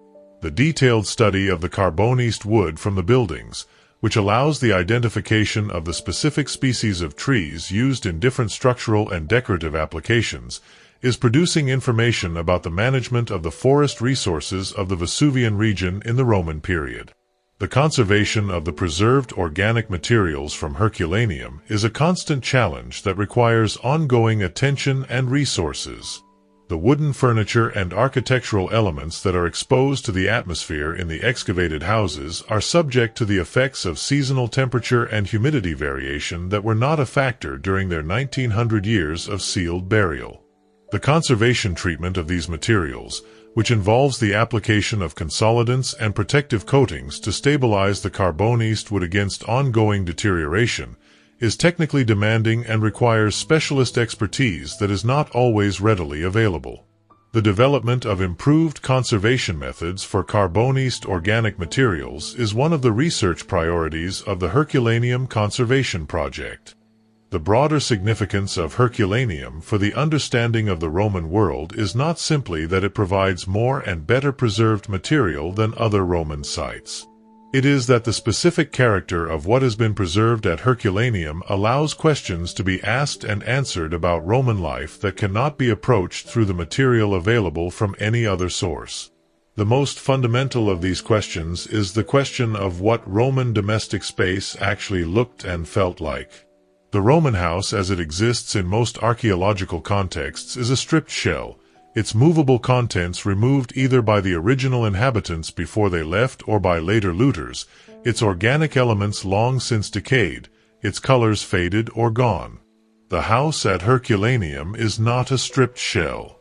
The detailed study of the Carbonised wood from the buildings, which allows the identification of the specific species of trees used in different structural and decorative applications, is producing information about the management of the forest resources of the Vesuvian region in the Roman period. The conservation of the preserved organic materials from Herculaneum is a constant challenge that requires ongoing attention and resources. The wooden furniture and architectural elements that are exposed to the atmosphere in the excavated houses are subject to the effects of seasonal temperature and humidity variation that were not a factor during their 1900 years of sealed burial. The conservation treatment of these materials, which involves the application of consolidants and protective coatings to stabilize the Carbonised wood against ongoing deterioration, is technically demanding and requires specialist expertise that is not always readily available. The development of improved conservation methods for Carbonised organic materials is one of the research priorities of the Herculaneum Conservation Project. The broader significance of Herculaneum for the understanding of the Roman world is not simply that it provides more and better preserved material than other Roman sites. It is that the specific character of what has been preserved at Herculaneum allows questions to be asked and answered about Roman life that cannot be approached through the material available from any other source. The most fundamental of these questions is the question of what Roman domestic space actually looked and felt like. The Roman house as it exists in most archaeological contexts is a stripped shell, its movable contents removed either by the original inhabitants before they left or by later looters, its organic elements long since decayed, its colors faded or gone. The house at Herculaneum is not a stripped shell.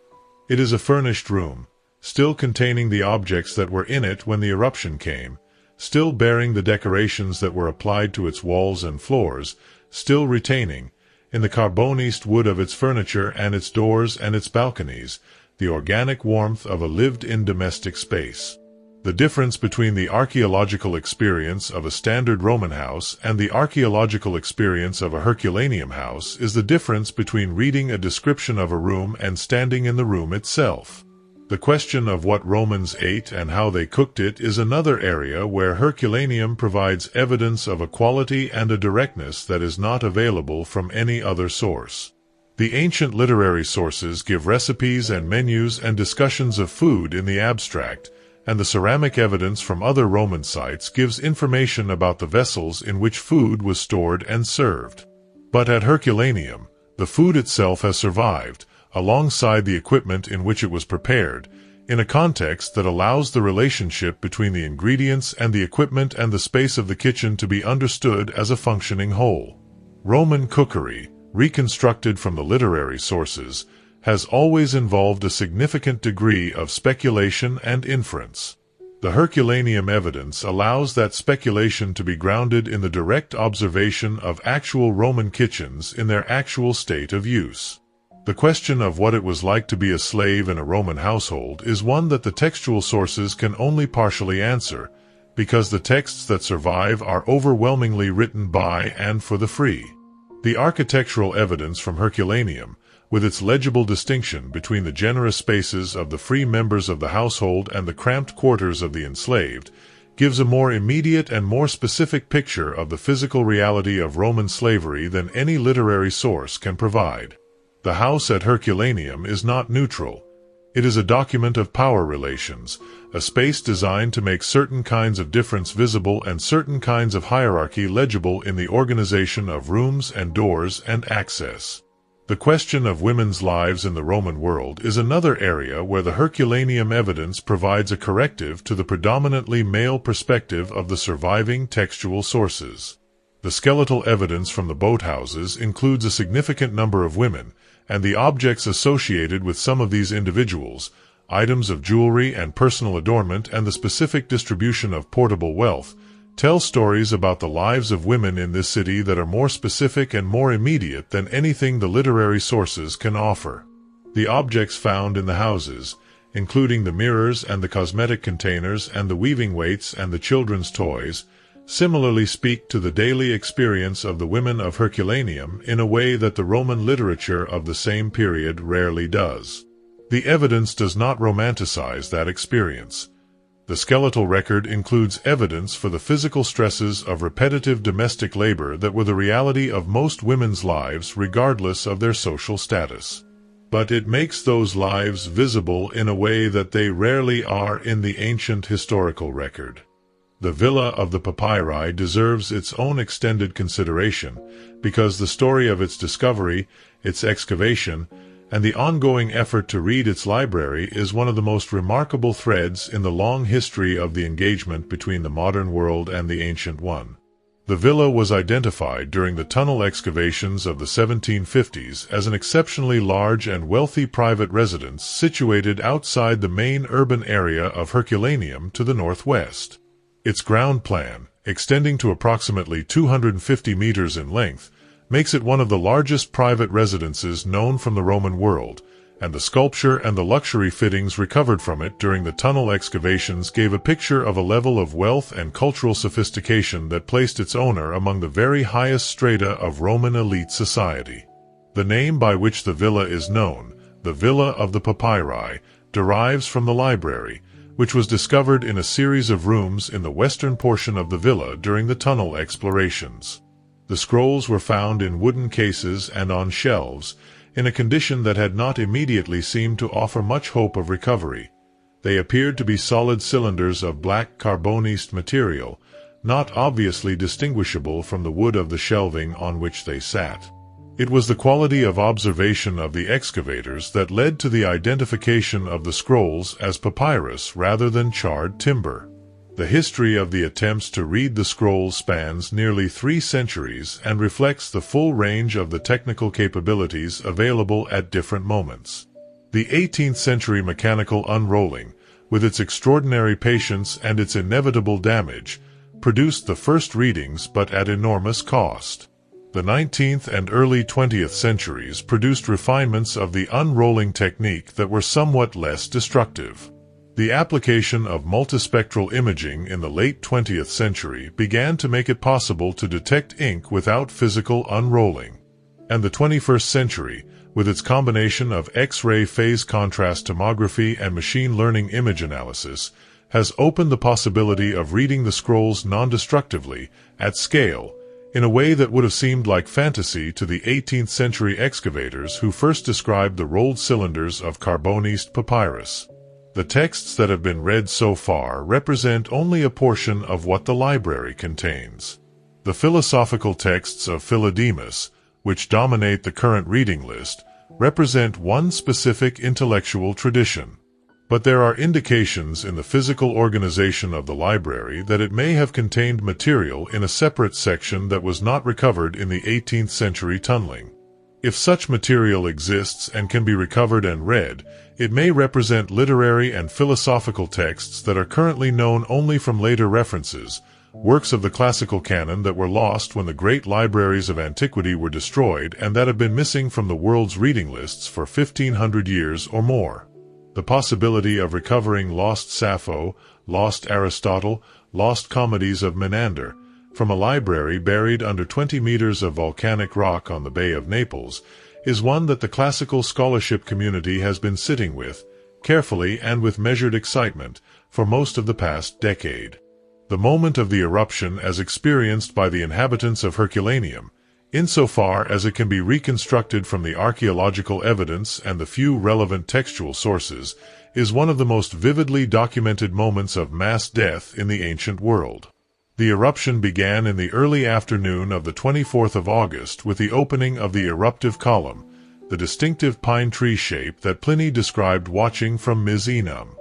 It is a furnished room, still containing the objects that were in it when the eruption came, still bearing the decorations that were applied to its walls and floors, still retaining, in the Carbonised wood of its furniture and its doors and its balconies, the organic warmth of a lived-in domestic space. The difference between the archaeological experience of a standard Roman house and the archaeological experience of a Herculaneum house is the difference between reading a description of a room and standing in the room itself. The question of what Romans ate and how they cooked it is another area where Herculaneum provides evidence of a quality and a directness that is not available from any other source. The ancient literary sources give recipes and menus and discussions of food in the abstract, and the ceramic evidence from other Roman sites gives information about the vessels in which food was stored and served. But at Herculaneum, the food itself has survived, alongside the equipment in which it was prepared, in a context that allows the relationship between the ingredients and the equipment and the space of the kitchen to be understood as a functioning whole. Roman cookery, reconstructed from the literary sources, has always involved a significant degree of speculation and inference. The Herculaneum evidence allows that speculation to be grounded in the direct observation of actual Roman kitchens in their actual state of use. The question of what it was like to be a slave in a Roman household is one that the textual sources can only partially answer, because the texts that survive are overwhelmingly written by and for the free. The architectural evidence from Herculaneum, with its legible distinction between the generous spaces of the free members of the household and the cramped quarters of the enslaved, gives a more immediate and more specific picture of the physical reality of Roman slavery than any literary source can provide. The house at Herculaneum is not neutral. It is a document of power relations, a space designed to make certain kinds of difference visible and certain kinds of hierarchy legible in the organization of rooms and doors and access. The question of women's lives in the Roman world is another area where the Herculaneum evidence provides a corrective to the predominantly male perspective of the surviving textual sources. The skeletal evidence from the boathouses includes a significant number of women, and the objects associated with some of these individuals, items of jewelry and personal adornment and the specific distribution of portable wealth, tell stories about the lives of women in this city that are more specific and more immediate than anything the literary sources can offer. The objects found in the houses, including the mirrors and the cosmetic containers and the weaving weights and the children's toys, similarly speak to the daily experience of the women of Herculaneum in a way that the Roman literature of the same period rarely does. The evidence does not romanticize that experience. The skeletal record includes evidence for the physical stresses of repetitive domestic labor that were the reality of most women's lives regardless of their social status. But it makes those lives visible in a way that they rarely are in the ancient historical record. The villa of the papyri deserves its own extended consideration because the story of its discovery, its excavation, and the ongoing effort to read its library is one of the most remarkable threads in the long history of the engagement between the modern world and the ancient one. The villa was identified during the tunnel excavations of the 1750s as an exceptionally large and wealthy private residence situated outside the main urban area of Herculaneum to the northwest. Its ground plan, extending to approximately 250 meters in length, makes it one of the largest private residences known from the Roman world, and the sculpture and the luxury fittings recovered from it during the tunnel excavations gave a picture of a level of wealth and cultural sophistication that placed its owner among the very highest strata of Roman elite society. The name by which the villa is known, the Villa of the Papyri, derives from the library, which was discovered in a series of rooms in the western portion of the villa during the tunnel explorations. The scrolls were found in wooden cases and on shelves, in a condition that had not immediately seemed to offer much hope of recovery. They appeared to be solid cylinders of black Carbonised material, not obviously distinguishable from the wood of the shelving on which they sat. It was the quality of observation of the excavators that led to the identification of the scrolls as papyrus rather than charred timber. The history of the attempts to read the scrolls spans nearly 3 centuries and reflects the full range of the technical capabilities available at different moments. The 18th century mechanical unrolling, with its extraordinary patience and its inevitable damage, produced the first readings but at enormous cost. The 19th and early 20th centuries produced refinements of the unrolling technique that were somewhat less destructive. The application of multispectral imaging in the late 20th century began to make it possible to detect ink without physical unrolling. And the 21st century, with its combination of X-ray phase contrast tomography and machine learning image analysis, has opened the possibility of reading the scrolls non-destructively, at scale, in a way that would have seemed like fantasy to the 18th century excavators who first described the rolled cylinders of Carbonised papyrus. The texts that have been read so far represent only a portion of what the library contains. The philosophical texts of Philodemus, which dominate the current reading list, represent one specific intellectual tradition. But there are indications in the physical organization of the library that it may have contained material in a separate section that was not recovered in the 18th century tunneling. If such material exists and can be recovered and read, it may represent literary and philosophical texts that are currently known only from later references, works of the classical canon that were lost when the great libraries of antiquity were destroyed and that have been missing from the world's reading lists for 1500 years or more. The possibility of recovering lost Sappho, lost Aristotle, lost comedies of Menander, from a library buried under 20 meters of volcanic rock on the Bay of Naples, is one that the classical scholarship community has been sitting with, carefully and with measured excitement, for most of the past decade. The moment of the eruption as experienced by the inhabitants of Herculaneum, insofar as it can be reconstructed from the archaeological evidence and the few relevant textual sources, is one of the most vividly documented moments of mass death in the ancient world. The eruption began in the early afternoon of the 24th of August with the opening of the eruptive column, the distinctive pine tree shape that Pliny described watching from Misenum.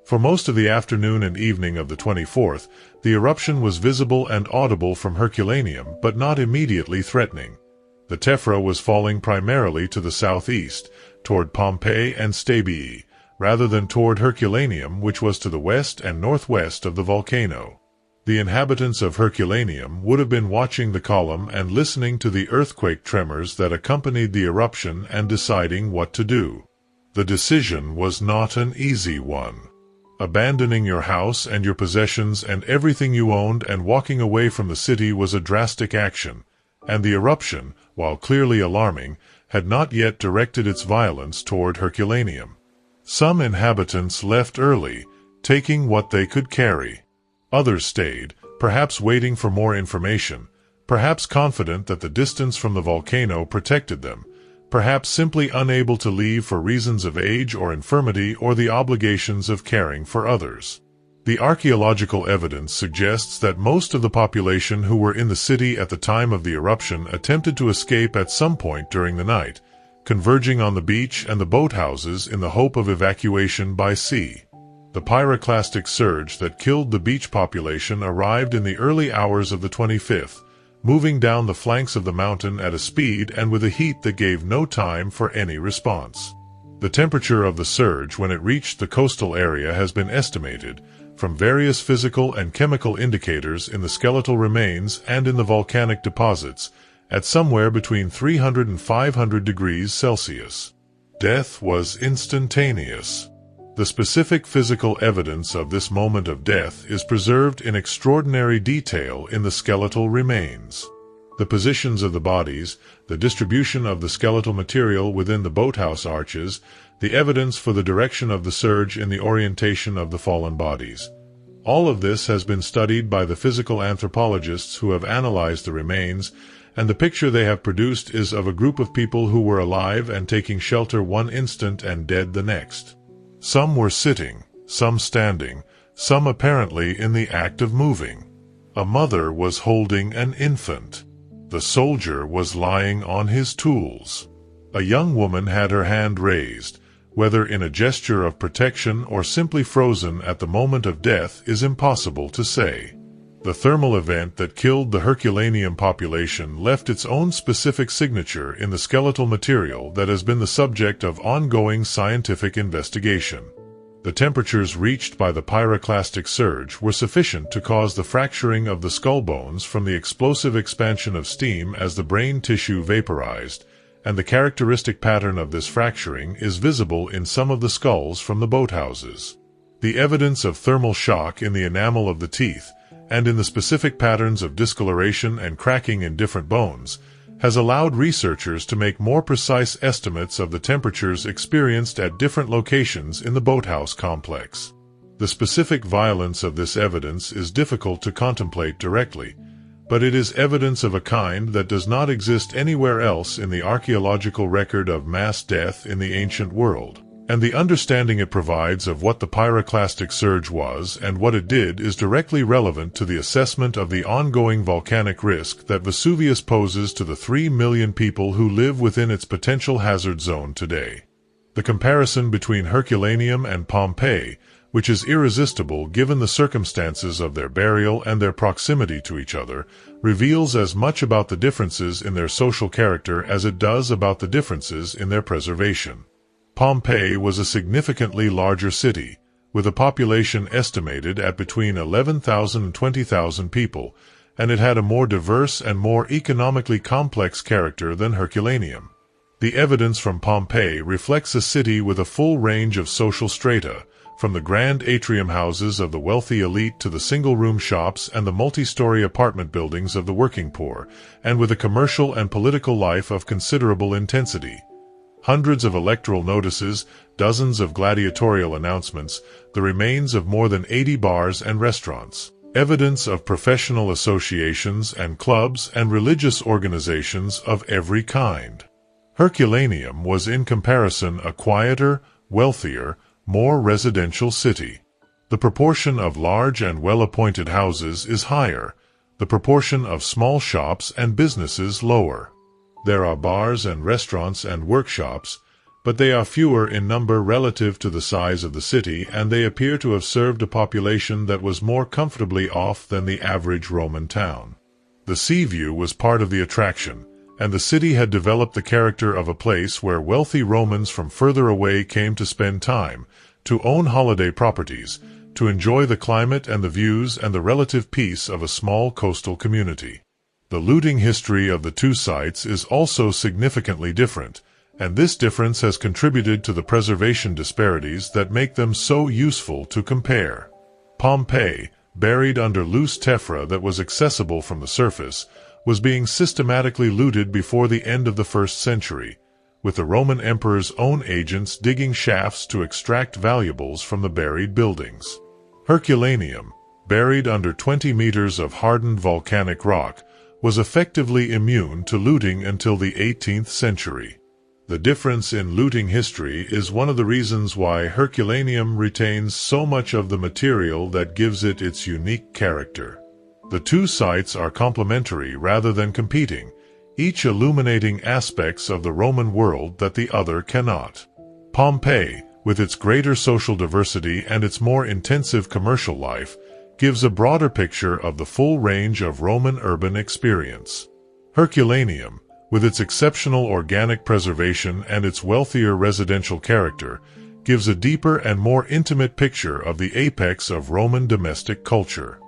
For most of the afternoon and evening of the 24th, the eruption was visible and audible from Herculaneum, but not immediately threatening. The tephra was falling primarily to the southeast, toward Pompeii and Stabii, rather than toward Herculaneum, which was to the west and northwest of the volcano. The inhabitants of Herculaneum would have been watching the column and listening to the earthquake tremors that accompanied the eruption and deciding what to do. The decision was not an easy one. Abandoning your house and your possessions and everything you owned and walking away from the city was a drastic action, and the eruption, while clearly alarming, had not yet directed its violence toward Herculaneum. Some inhabitants left early, taking what they could carry. Others stayed, perhaps waiting for more information, perhaps confident that the distance from the volcano protected them, perhaps simply unable to leave for reasons of age or infirmity or the obligations of caring for others. The archaeological evidence suggests that most of the population who were in the city at the time of the eruption attempted to escape at some point during the night, converging on the beach and the boathouses in the hope of evacuation by sea. The pyroclastic surge that killed the beach population arrived in the early hours of the 25th, moving down the flanks of the mountain at a speed and with a heat that gave no time for any response. The temperature of the surge when it reached the coastal area has been estimated, from various physical and chemical indicators in the skeletal remains and in the volcanic deposits, at somewhere between 300 and 500 degrees Celsius. Death was instantaneous. The specific physical evidence of this moment of death is preserved in extraordinary detail in the skeletal remains. The positions of the bodies, the distribution of the skeletal material within the boathouse arches, the evidence for the direction of the surge in the orientation of the fallen bodies. All of this has been studied by the physical anthropologists who have analyzed the remains, and the picture they have produced is of a group of people who were alive and taking shelter one instant and dead the next. Some were sitting, some standing, some apparently in the act of moving. A mother was holding an infant. The soldier was lying on his tools. A young woman had her hand raised, whether in a gesture of protection or simply frozen at the moment of death is impossible to say. The thermal event that killed the Herculaneum population left its own specific signature in the skeletal material that has been the subject of ongoing scientific investigation. The temperatures reached by the pyroclastic surge were sufficient to cause the fracturing of the skull bones from the explosive expansion of steam as the brain tissue vaporized, and the characteristic pattern of this fracturing is visible in some of the skulls from the boathouses. The evidence of thermal shock in the enamel of the teeth, and in the specific patterns of discoloration and cracking in different bones, has allowed researchers to make more precise estimates of the temperatures experienced at different locations in the boathouse complex. The specific violence of this evidence is difficult to contemplate directly, but it is evidence of a kind that does not exist anywhere else in the archaeological record of mass death in the ancient world. And the understanding it provides of what the pyroclastic surge was and what it did is directly relevant to the assessment of the ongoing volcanic risk that Vesuvius poses to the 3 million people who live within its potential hazard zone today. The comparison between Herculaneum and Pompeii, which is irresistible given the circumstances of their burial and their proximity to each other, reveals as much about the differences in their social character as it does about the differences in their preservation. Pompeii was a significantly larger city, with a population estimated at between 11,000 and 20,000 people, and it had a more diverse and more economically complex character than Herculaneum. The evidence from Pompeii reflects a city with a full range of social strata, from the grand atrium houses of the wealthy elite to the single-room shops and the multi-story apartment buildings of the working poor, and with a commercial and political life of considerable intensity. Hundreds of electoral notices, dozens of gladiatorial announcements, the remains of more than 80 bars and restaurants, evidence of professional associations and clubs and religious organizations of every kind. Herculaneum was in comparison a quieter, wealthier, more residential city. The proportion of large and well-appointed houses is higher, the proportion of small shops and businesses lower. There are bars and restaurants and workshops, but they are fewer in number relative to the size of the city, and they appear to have served a population that was more comfortably off than the average Roman town. The sea view was part of the attraction, and the city had developed the character of a place where wealthy Romans from further away came to spend time, to own holiday properties, to enjoy the climate and the views and the relative peace of a small coastal community. The looting history of the two sites is also significantly different, and this difference has contributed to the preservation disparities that make them so useful to compare. Pompeii, buried under loose tephra that was accessible from the surface, was being systematically looted before the end of the 1st century, with the Roman emperor's own agents digging shafts to extract valuables from the buried buildings. Herculaneum, buried under 20 meters of hardened volcanic rock, was effectively immune to looting until the 18th century. The difference in looting history is one of the reasons why Herculaneum retains so much of the material that gives it its unique character. The two sites are complementary rather than competing, each illuminating aspects of the Roman world that the other cannot. Pompeii, with its greater social diversity and its more intensive commercial life, gives a broader picture of the full range of Roman urban experience. Herculaneum, with its exceptional organic preservation and its wealthier residential character, gives a deeper and more intimate picture of the apex of Roman domestic culture.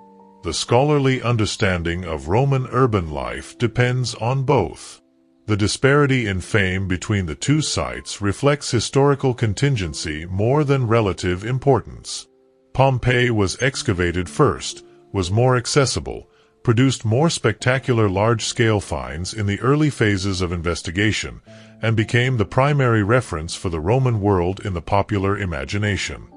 The scholarly understanding of Roman urban life depends on both. The disparity in fame between the two sites reflects historical contingency more than relative importance. Pompeii was excavated first, was more accessible, produced more spectacular large-scale finds in the early phases of investigation, and became the primary reference for the Roman world in the popular imagination.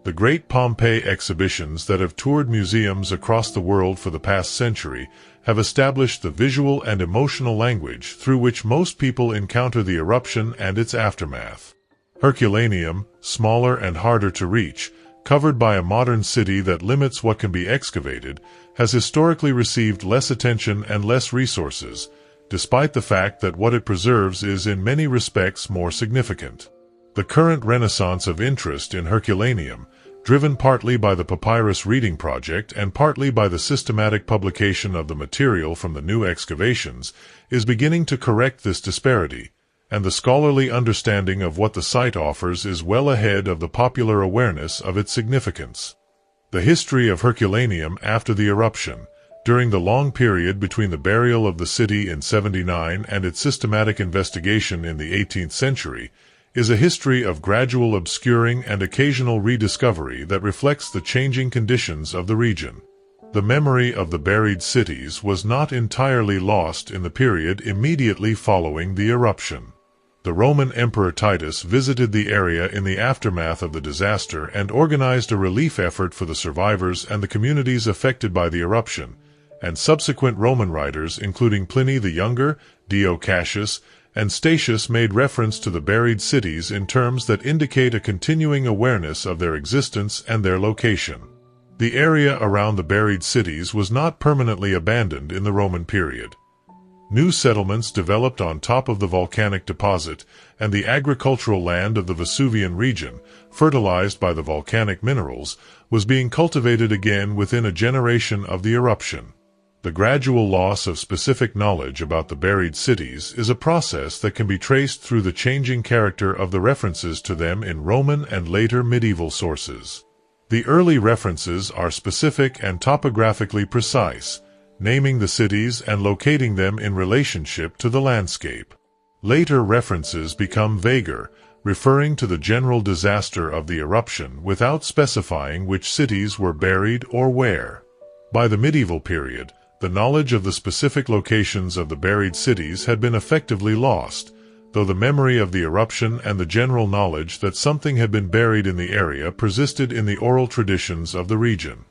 The great Pompeii exhibitions that have toured museums across the world for the past century have established the visual and emotional language through which most people encounter the eruption and its aftermath. Herculaneum, smaller and harder to reach, covered by a modern city that limits what can be excavated, has historically received less attention and less resources, despite the fact that what it preserves is in many respects more significant. The current renaissance of interest in Herculaneum, driven partly by the papyrus reading project and partly by the systematic publication of the material from the new excavations, is beginning to correct this disparity, and the scholarly understanding of what the site offers is well ahead of the popular awareness of its significance. The history of Herculaneum after the eruption, during the long period between the burial of the city in 79 and its systematic investigation in the 18th century, is a history of gradual obscuring and occasional rediscovery that reflects the changing conditions of the region. The memory of the buried cities was not entirely lost in the period immediately following the eruption. The Roman Emperor Titus visited the area in the aftermath of the disaster and organized a relief effort for the survivors and the communities affected by the eruption, and subsequent Roman writers including Pliny the Younger, Dio Cassius, and Statius made reference to the buried cities in terms that indicate a continuing awareness of their existence and their location. The area around the buried cities was not permanently abandoned in the Roman period. New settlements developed on top of the volcanic deposit, and the agricultural land of the Vesuvian region, fertilized by the volcanic minerals, was being cultivated again within a generation of the eruption. The gradual loss of specific knowledge about the buried cities is a process that can be traced through the changing character of the references to them in Roman and later medieval sources. The early references are specific and topographically precise, naming the cities and locating them in relationship to the landscape. Later references become vaguer, referring to the general disaster of the eruption without specifying which cities were buried or where. By the medieval period, the knowledge of the specific locations of the buried cities had been effectively lost, though the memory of the eruption and the general knowledge that something had been buried in the area persisted in the oral traditions of the region.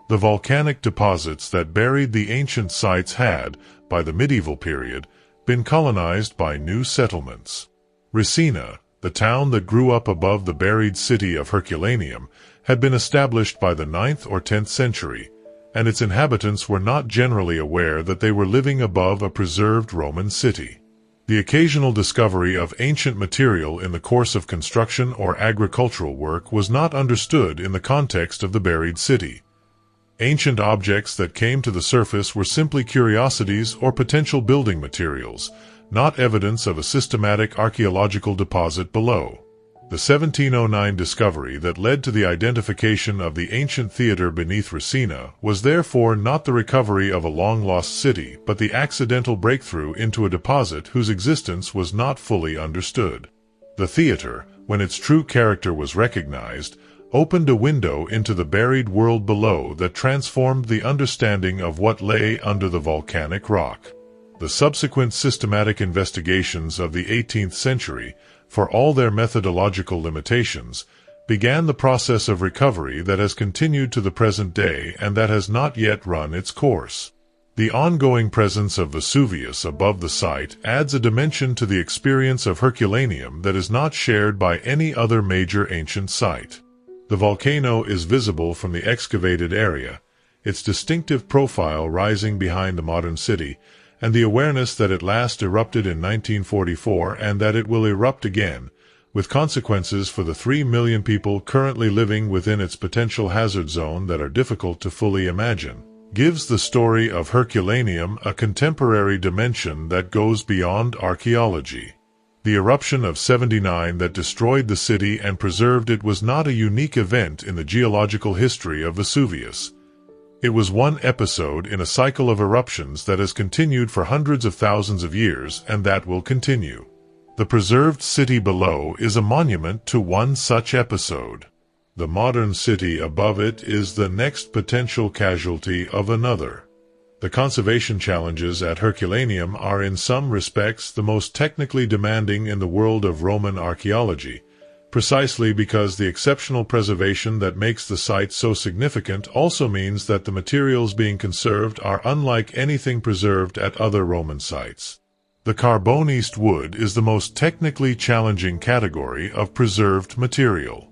The volcanic deposits that buried the ancient sites had, by the medieval period, been colonized by new settlements. Ricina, the town that grew up above the buried city of Herculaneum, had been established by the 9th or 10th century, and its inhabitants were not generally aware that they were living above a preserved Roman city. The occasional discovery of ancient material in the course of construction or agricultural work was not understood in the context of the buried city. Ancient objects that came to the surface were simply curiosities or potential building materials, not evidence of a systematic archaeological deposit below. The 1709 discovery that led to the identification of the ancient theater beneath Ricina was therefore not the recovery of a long-lost city, but the accidental breakthrough into a deposit whose existence was not fully understood. The theater, when its true character was recognized, opened a window into the buried world below that transformed the understanding of what lay under the volcanic rock. The subsequent systematic investigations of the 18th century, for all their methodological limitations, began the process of recovery that has continued to the present day and that has not yet run its course. The ongoing presence of Vesuvius above the site adds a dimension to the experience of Herculaneum that is not shared by any other major ancient site. The volcano is visible from the excavated area, its distinctive profile rising behind the modern city, and the awareness that it last erupted in 1944 and that it will erupt again, with consequences for the 3 million people currently living within its potential hazard zone that are difficult to fully imagine, gives the story of Herculaneum a contemporary dimension that goes beyond archaeology. The eruption of 79 that destroyed the city and preserved it was not a unique event in the geological history of Vesuvius. It was one episode in a cycle of eruptions that has continued for hundreds of thousands of years and that will continue. The preserved city below is a monument to one such episode. The modern city above it is the next potential casualty of another. The conservation challenges at Herculaneum are in some respects the most technically demanding in the world of Roman archaeology, precisely because the exceptional preservation that makes the site so significant also means that the materials being conserved are unlike anything preserved at other Roman sites. The Carbonised wood is the most technically challenging category of preserved material.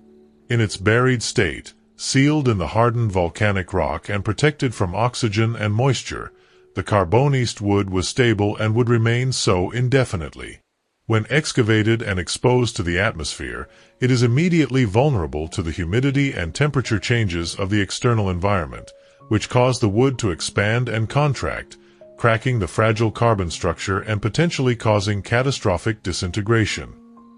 In its buried state, sealed in the hardened volcanic rock and protected from oxygen and moisture, the Carbonised wood was stable and would remain so indefinitely. When excavated and exposed to the atmosphere, it is immediately vulnerable to the humidity and temperature changes of the external environment, which cause the wood to expand and contract, cracking the fragile carbon structure and potentially causing catastrophic disintegration.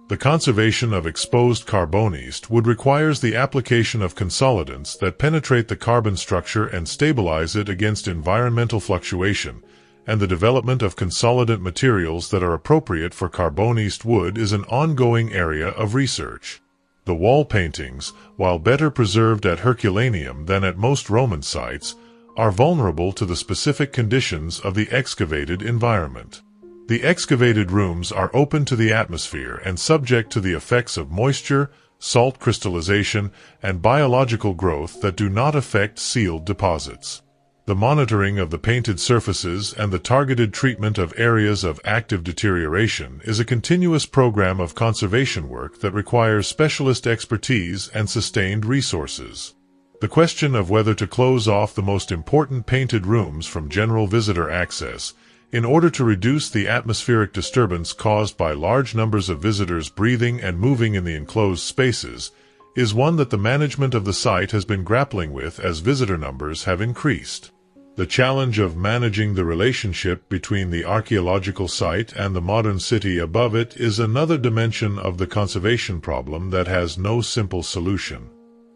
The conservation of exposed Carbonised wood requires the application of consolidants that penetrate the carbon structure and stabilize it against environmental fluctuation, and the development of consolidant materials that are appropriate for Carbonised wood is an ongoing area of research. The wall paintings, while better preserved at Herculaneum than at most Roman sites, are vulnerable to the specific conditions of the excavated environment. The excavated rooms are open to the atmosphere and subject to the effects of moisture, salt crystallization, and biological growth that do not affect sealed deposits. The monitoring of the painted surfaces and the targeted treatment of areas of active deterioration is a continuous program of conservation work that requires specialist expertise and sustained resources. The question of whether to close off the most important painted rooms from general visitor access in order to reduce the atmospheric disturbance caused by large numbers of visitors breathing and moving in the enclosed spaces is one that the management of the site has been grappling with as visitor numbers have increased. The challenge of managing the relationship between the archaeological site and the modern city above it is another dimension of the conservation problem that has no simple solution.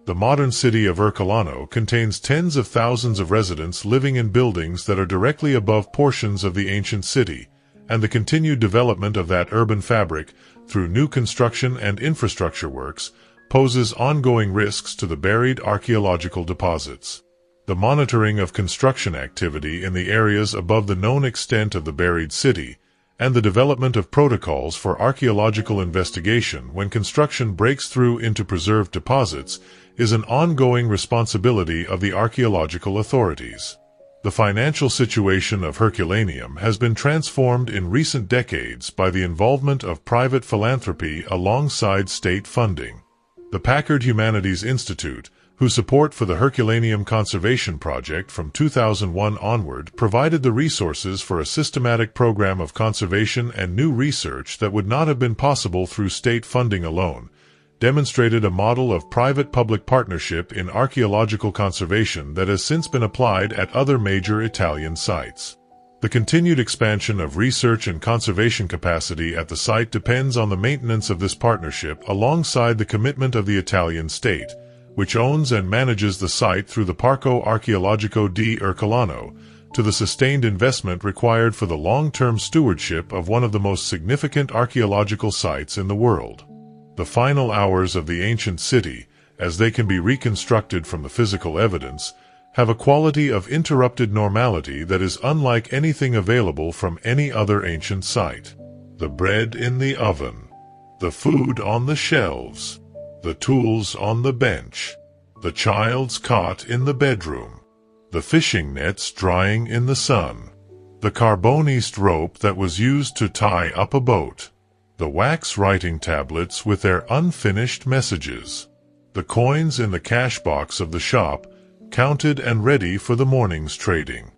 The modern city of Herculano contains tens of thousands of residents living in buildings that are directly above portions of the ancient city, and the continued development of that urban fabric through new construction and infrastructure works poses ongoing risks to the buried archaeological deposits. The monitoring of construction activity in the areas above the known extent of the buried city, and the development of protocols for archaeological investigation when construction breaks through into preserved deposits is an ongoing responsibility of the archaeological authorities. The financial situation of Herculaneum has been transformed in recent decades by the involvement of private philanthropy alongside state funding. The Packard Humanities Institute, whose support for the Herculaneum Conservation Project from 2001 onward provided the resources for a systematic program of conservation and new research that would not have been possible through state funding alone, demonstrated a model of private-public partnership in archaeological conservation that has since been applied at other major Italian sites. The continued expansion of research and conservation capacity at the site depends on the maintenance of this partnership alongside the commitment of the Italian state, which owns and manages the site through the Parco Archeologico di Herculano, to the sustained investment required for the long-term stewardship of one of the most significant archaeological sites in the world. The final hours of the ancient city, as they can be reconstructed from the physical evidence, have a quality of interrupted normality that is unlike anything available from any other ancient site. The bread in the oven, the food on the shelves, the tools on the bench, the child's cot in the bedroom, the fishing nets drying in the sun, the Carbonised rope that was used to tie up a boat, the wax writing tablets with their unfinished messages, the coins in the cash box of the shop, counted and ready for the morning's trading.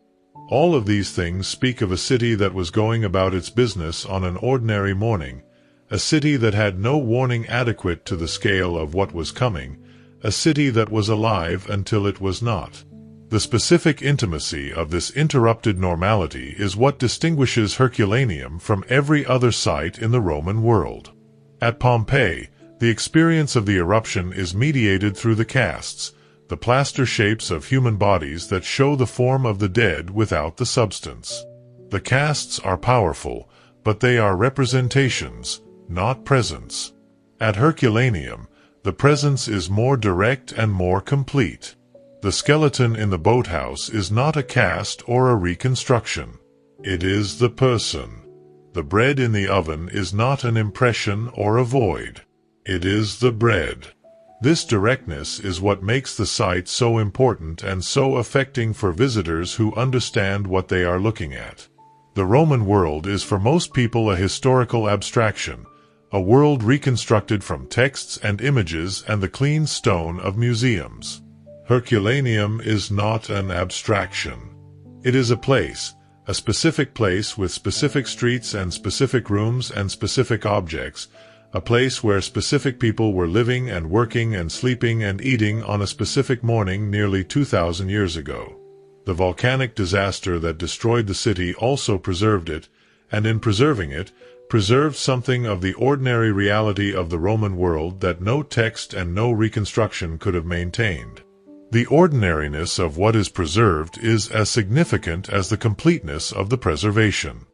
All of these things speak of a city that was going about its business on an ordinary morning, a city that had no warning adequate to the scale of what was coming, a city that was alive until it was not. The specific intimacy of this interrupted normality is what distinguishes Herculaneum from every other site in the Roman world. At Pompeii, the experience of the eruption is mediated through the casts, the plaster shapes of human bodies that show the form of the dead without the substance. The casts are powerful, but they are representations, not presence. At Herculaneum, the presence is more direct and more complete. The skeleton in the boathouse is not a cast or a reconstruction. It is the person. The bread in the oven is not an impression or a void. It is the bread. This directness is what makes the site so important and so affecting for visitors who understand what they are looking at. The Roman world is for most people a historical abstraction, a world reconstructed from texts and images and the clean stone of museums. Herculaneum is not an abstraction. It is a place, A specific place with specific streets and specific rooms and specific objects, a place where specific people were living and working and sleeping and eating on a specific morning nearly 2,000 years ago. The volcanic disaster that destroyed the city also preserved it, and in preserving it, preserved something of the ordinary reality of the Roman world that no text and no reconstruction could have maintained. The ordinariness of what is preserved is as significant as the completeness of the preservation.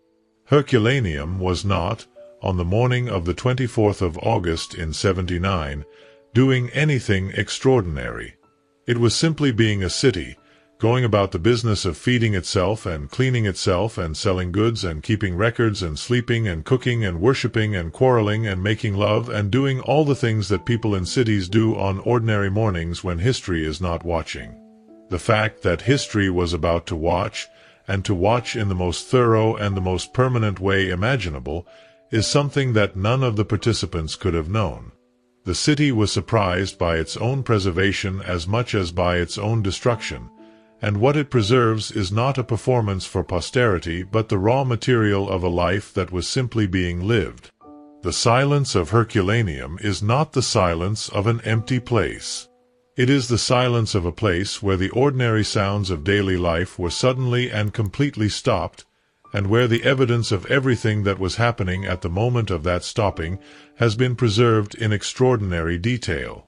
Herculaneum was not, on the morning of the 24th of August in 79, doing anything extraordinary. It was simply being a city, going about the business of feeding itself and cleaning itself and selling goods and keeping records and sleeping and cooking and worshipping and quarreling and making love and doing all the things that people in cities do on ordinary mornings when history is not watching. The fact that history was about to watch, and to watch in the most thorough and the most permanent way imaginable, is something that none of the participants could have known. The city was surprised by its own preservation as much as by its own destruction, and what it preserves is not a performance for posterity but the raw material of a life that was simply being lived. The silence of Herculaneum is not the silence of an empty place. It is the silence of a place where the ordinary sounds of daily life were suddenly and completely stopped, and where the evidence of everything that was happening at the moment of that stopping has been preserved in extraordinary detail.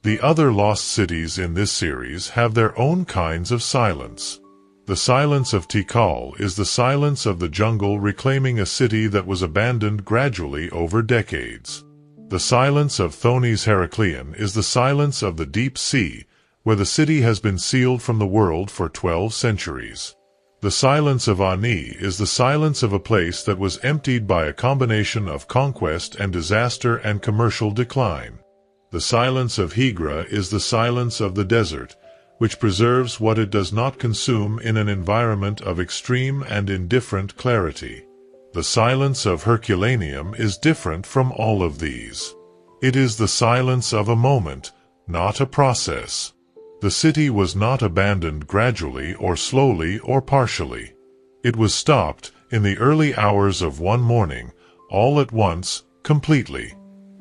The other lost cities in this series have their own kinds of silence. The silence of Tikal is the silence of the jungle reclaiming a city that was abandoned gradually over decades. The silence of Thonis Heraclean is the silence of the deep sea, where the city has been sealed from the world for 12 centuries. The silence of Ani is the silence of a place that was emptied by a combination of conquest and disaster and commercial decline. The silence of Higra is the silence of the desert, which preserves what it does not consume in an environment of extreme and indifferent clarity. The silence of Herculaneum is different from all of these. It is the silence of a moment, not a process. The city was not abandoned gradually or slowly or partially. It was stopped in the early hours of one morning, all at once, completely.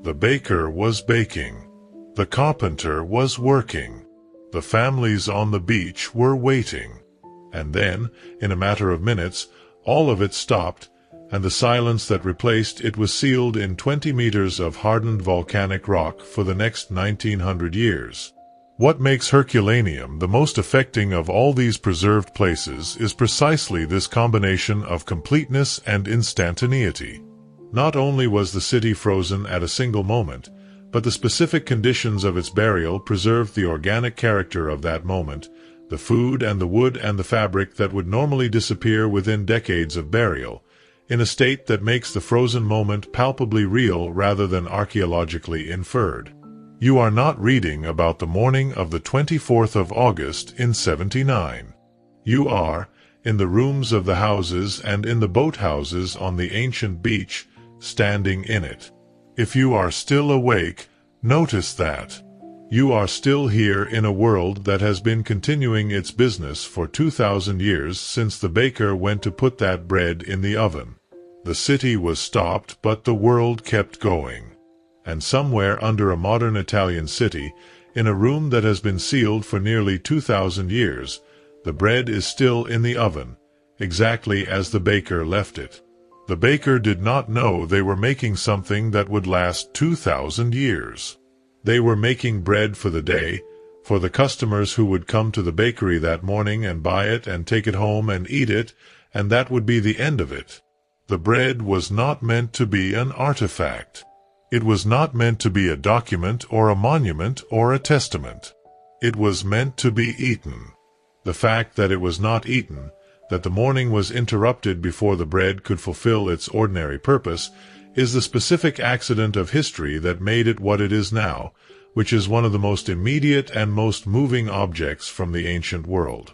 The baker was baking. The carpenter was working. The families on the beach were waiting. And then, in a matter of minutes, all of it stopped, and the silence that replaced it was sealed in 20 meters of hardened volcanic rock for the next 1900 years. What makes Herculaneum the most affecting of all these preserved places is precisely this combination of completeness and instantaneity. Not only was the city frozen at a single moment, but the specific conditions of its burial preserved the organic character of that moment, the food and the wood and the fabric that would normally disappear within decades of burial, in a state that makes the frozen moment palpably real rather than archaeologically inferred. You are not reading about the morning of the 24th of August in 79. You are, in the rooms of the houses and in the boathouses on the ancient beach, standing in it. If you are still awake, notice that. You are still here in a world that has been continuing its business for 2,000 years since the baker went to put that bread in the oven. The city was stopped, but the world kept going. And somewhere under a modern Italian city, in a room that has been sealed for nearly 2,000 years, the bread is still in the oven, exactly as the baker left it. The baker did not know they were making something that would last 2,000 years. They were making bread for the day, for the customers who would come to the bakery that morning and buy it and take it home and eat it, and that would be the end of it. The bread was not meant to be an artifact. It was not meant to be a document or a monument or a testament. It was meant to be eaten. The fact that it was not eaten, that the morning was interrupted before the bread could fulfill its ordinary purpose, is the specific accident of history that made it what it is now, which is one of the most immediate and most moving objects from the ancient world.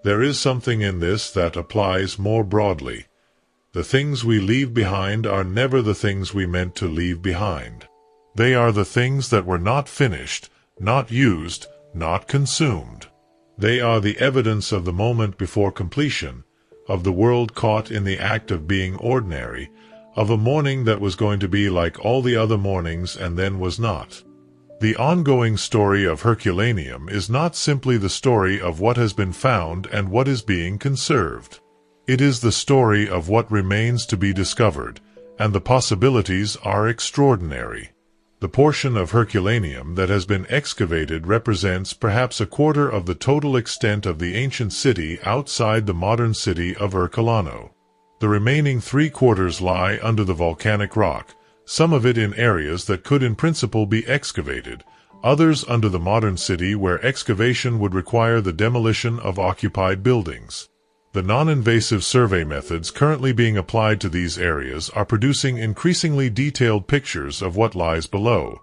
There is something in this that applies more broadly. The things we leave behind are never the things we meant to leave behind. They are the things that were not finished, not used, not consumed. They are the evidence of the moment before completion, of the world caught in the act of being ordinary, of a morning that was going to be like all the other mornings and then was not. The ongoing story of Herculaneum is not simply the story of what has been found and what is being conserved. It is the story of what remains to be discovered, and the possibilities are extraordinary. The portion of Herculaneum that has been excavated represents perhaps a quarter of the total extent of the ancient city outside the modern city of Herculano. The remaining 3/4 lie under the volcanic rock, some of it in areas that could in principle be excavated, others under the modern city where excavation would require the demolition of occupied buildings. The non-invasive survey methods currently being applied to these areas are producing increasingly detailed pictures of what lies below.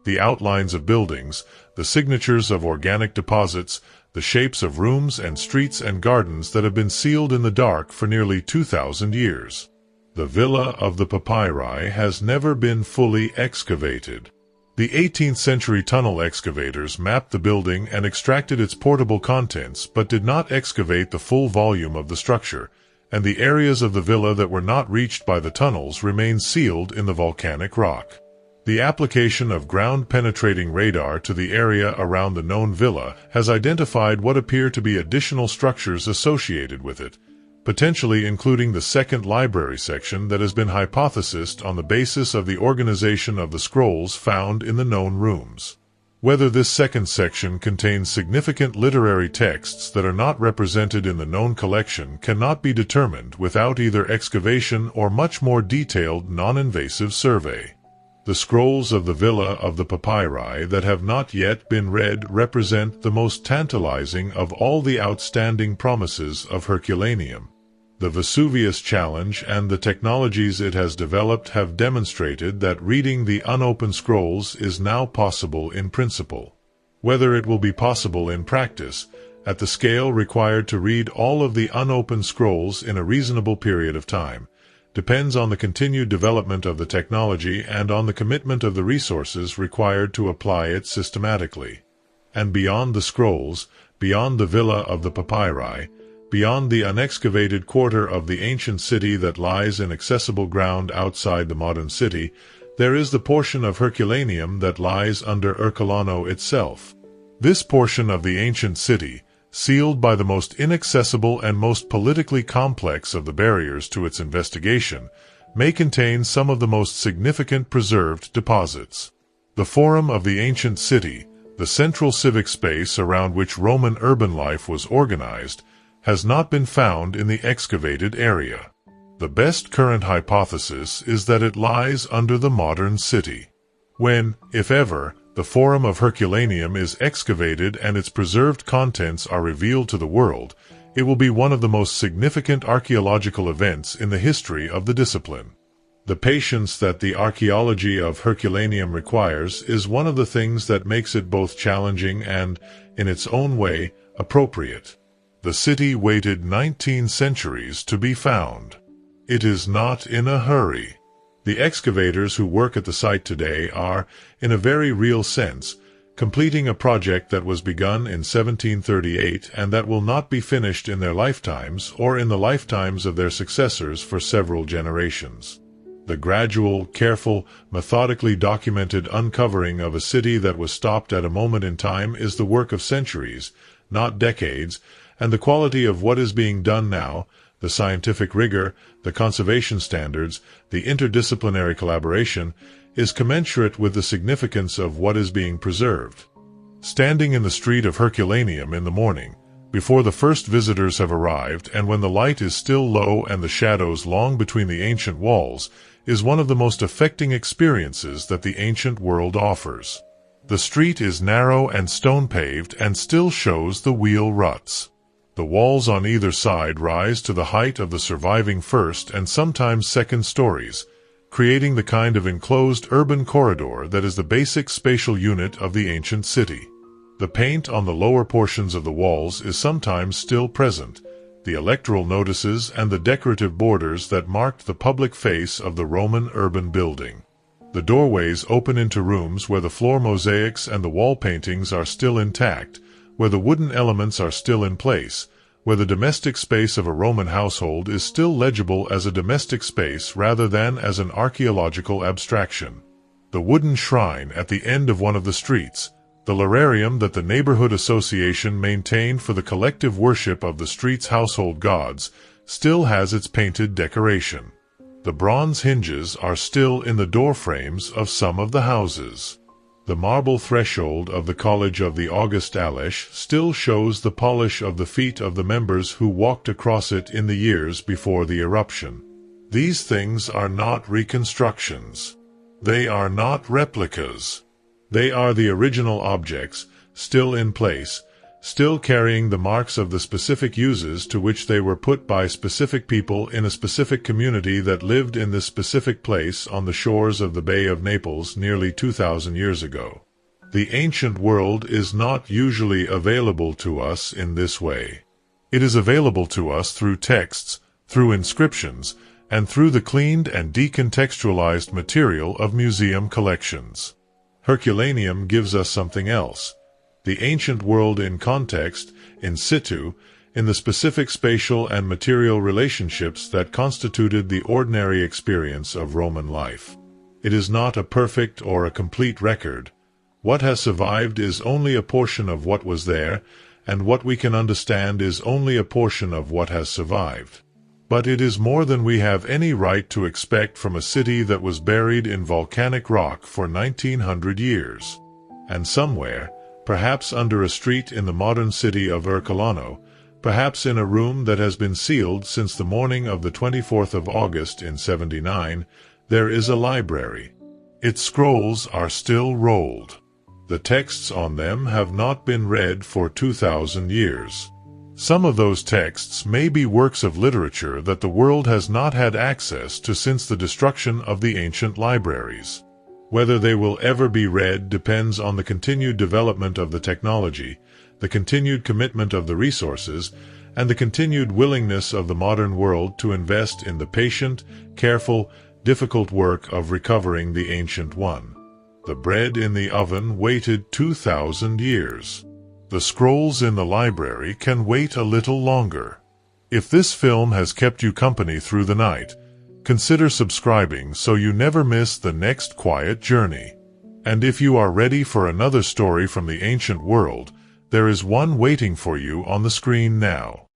The outlines of buildings, the signatures of organic deposits, the shapes of rooms and streets and gardens that have been sealed in the dark for nearly 2,000 years. The Villa of the Papyri has never been fully excavated. The 18th century tunnel excavators mapped the building and extracted its portable contents but did not excavate the full volume of the structure, and the areas of the villa that were not reached by the tunnels remain sealed in the volcanic rock. The application of ground-penetrating radar to the area around the known villa has identified what appear to be additional structures associated with it, potentially including the second library section that has been hypothesized on the basis of the organization of the scrolls found in the known rooms. Whether this second section contains significant literary texts that are not represented in the known collection cannot be determined without either excavation or much more detailed non-invasive survey. The scrolls of the Villa of the Papyri that have not yet been read represent the most tantalizing of all the outstanding promises of Herculaneum. The Vesuvius challenge and the technologies it has developed have demonstrated that reading the unopened scrolls is now possible in principle. Whether it will be possible in practice, at the scale required to read all of the unopened scrolls in a reasonable period of time, depends on the continued development of the technology and on the commitment of the resources required to apply it systematically. And beyond the scrolls, beyond the Villa of the Papyri, beyond the unexcavated quarter of the ancient city that lies in accessible ground outside the modern city, there is the portion of Herculaneum that lies under Herculano itself. This portion of the ancient city, sealed by the most inaccessible and most politically complex of the barriers to its investigation, may contain some of the most significant preserved deposits. The Forum of the ancient city, the central civic space around which Roman urban life was organized, has not been found in the excavated area. The best current hypothesis is that it lies under the modern city. When, if ever, the Forum of Herculaneum is excavated and its preserved contents are revealed to the world, it will be one of the most significant archaeological events in the history of the discipline. The patience that the archaeology of Herculaneum requires is one of the things that makes it both challenging and, in its own way, appropriate. The city waited 19 centuries to be found. It is not in a hurry. The excavators who work at the site today are, in a very real sense, completing a project that was begun in 1738 and that will not be finished in their lifetimes or in the lifetimes of their successors for several generations. The gradual, careful, methodically documented uncovering of a city that was stopped at a moment in time is the work of centuries, not decades, and the quality of what is being done now, the scientific rigor, the conservation standards, the interdisciplinary collaboration, is commensurate with the significance of what is being preserved. Standing in the street of Herculaneum in the morning, before the first visitors have arrived and when the light is still low and the shadows long between the ancient walls, is one of the most affecting experiences that the ancient world offers. The street is narrow and stone-paved and still shows the wheel ruts. The walls on either side rise to the height of the surviving first and sometimes second stories, creating the kind of enclosed urban corridor that is the basic spatial unit of the ancient city. The paint on the lower portions of the walls is sometimes still present, the electoral notices and the decorative borders that marked the public face of the Roman urban building. The doorways open into rooms where the floor mosaics and the wall paintings are still intact, where the wooden elements are still in place, where the domestic space of a Roman household is still legible as a domestic space rather than as an archaeological abstraction. The wooden shrine at the end of one of the streets, the lararium that the neighborhood association maintained for the collective worship of the street's household gods, still has its painted decoration. The bronze hinges are still in the door frames of some of the houses. The marble threshold of the College of the August Alesh still shows the polish of the feet of the members who walked across it in the years before the eruption. These things are not reconstructions. They are not replicas. They are the original objects, still in place, still carrying the marks of the specific uses to which they were put by specific people in a specific community that lived in this specific place on the shores of the Bay of Naples nearly 2,000 years ago. The ancient world is not usually available to us in this way. It is available to us through texts, through inscriptions, and through the cleaned and decontextualized material of museum collections. Herculaneum gives us something else. The ancient world in context, in situ, in the specific spatial and material relationships that constituted the ordinary experience of Roman life. It is not a perfect or a complete record. What has survived is only a portion of what was there, and what we can understand is only a portion of what has survived. But it is more than we have any right to expect from a city that was buried in volcanic rock for 1900 years. And somewhere, perhaps under a street in the modern city of Herculano, perhaps in a room that has been sealed since the morning of the 24th of August in 79, there is a library. Its scrolls are still rolled. The texts on them have not been read for 2,000 years. Some of those texts may be works of literature that the world has not had access to since the destruction of the ancient libraries. Whether they will ever be read depends on the continued development of the technology, the continued commitment of the resources, and the continued willingness of the modern world to invest in the patient, careful, difficult work of recovering the ancient one. The bread in the oven waited 2,000 years. The scrolls in the library can wait a little longer. If this film has kept you company through the night, consider subscribing so you never miss the next quiet journey. And if you are ready for another story from the ancient world, there is one waiting for you on the screen now.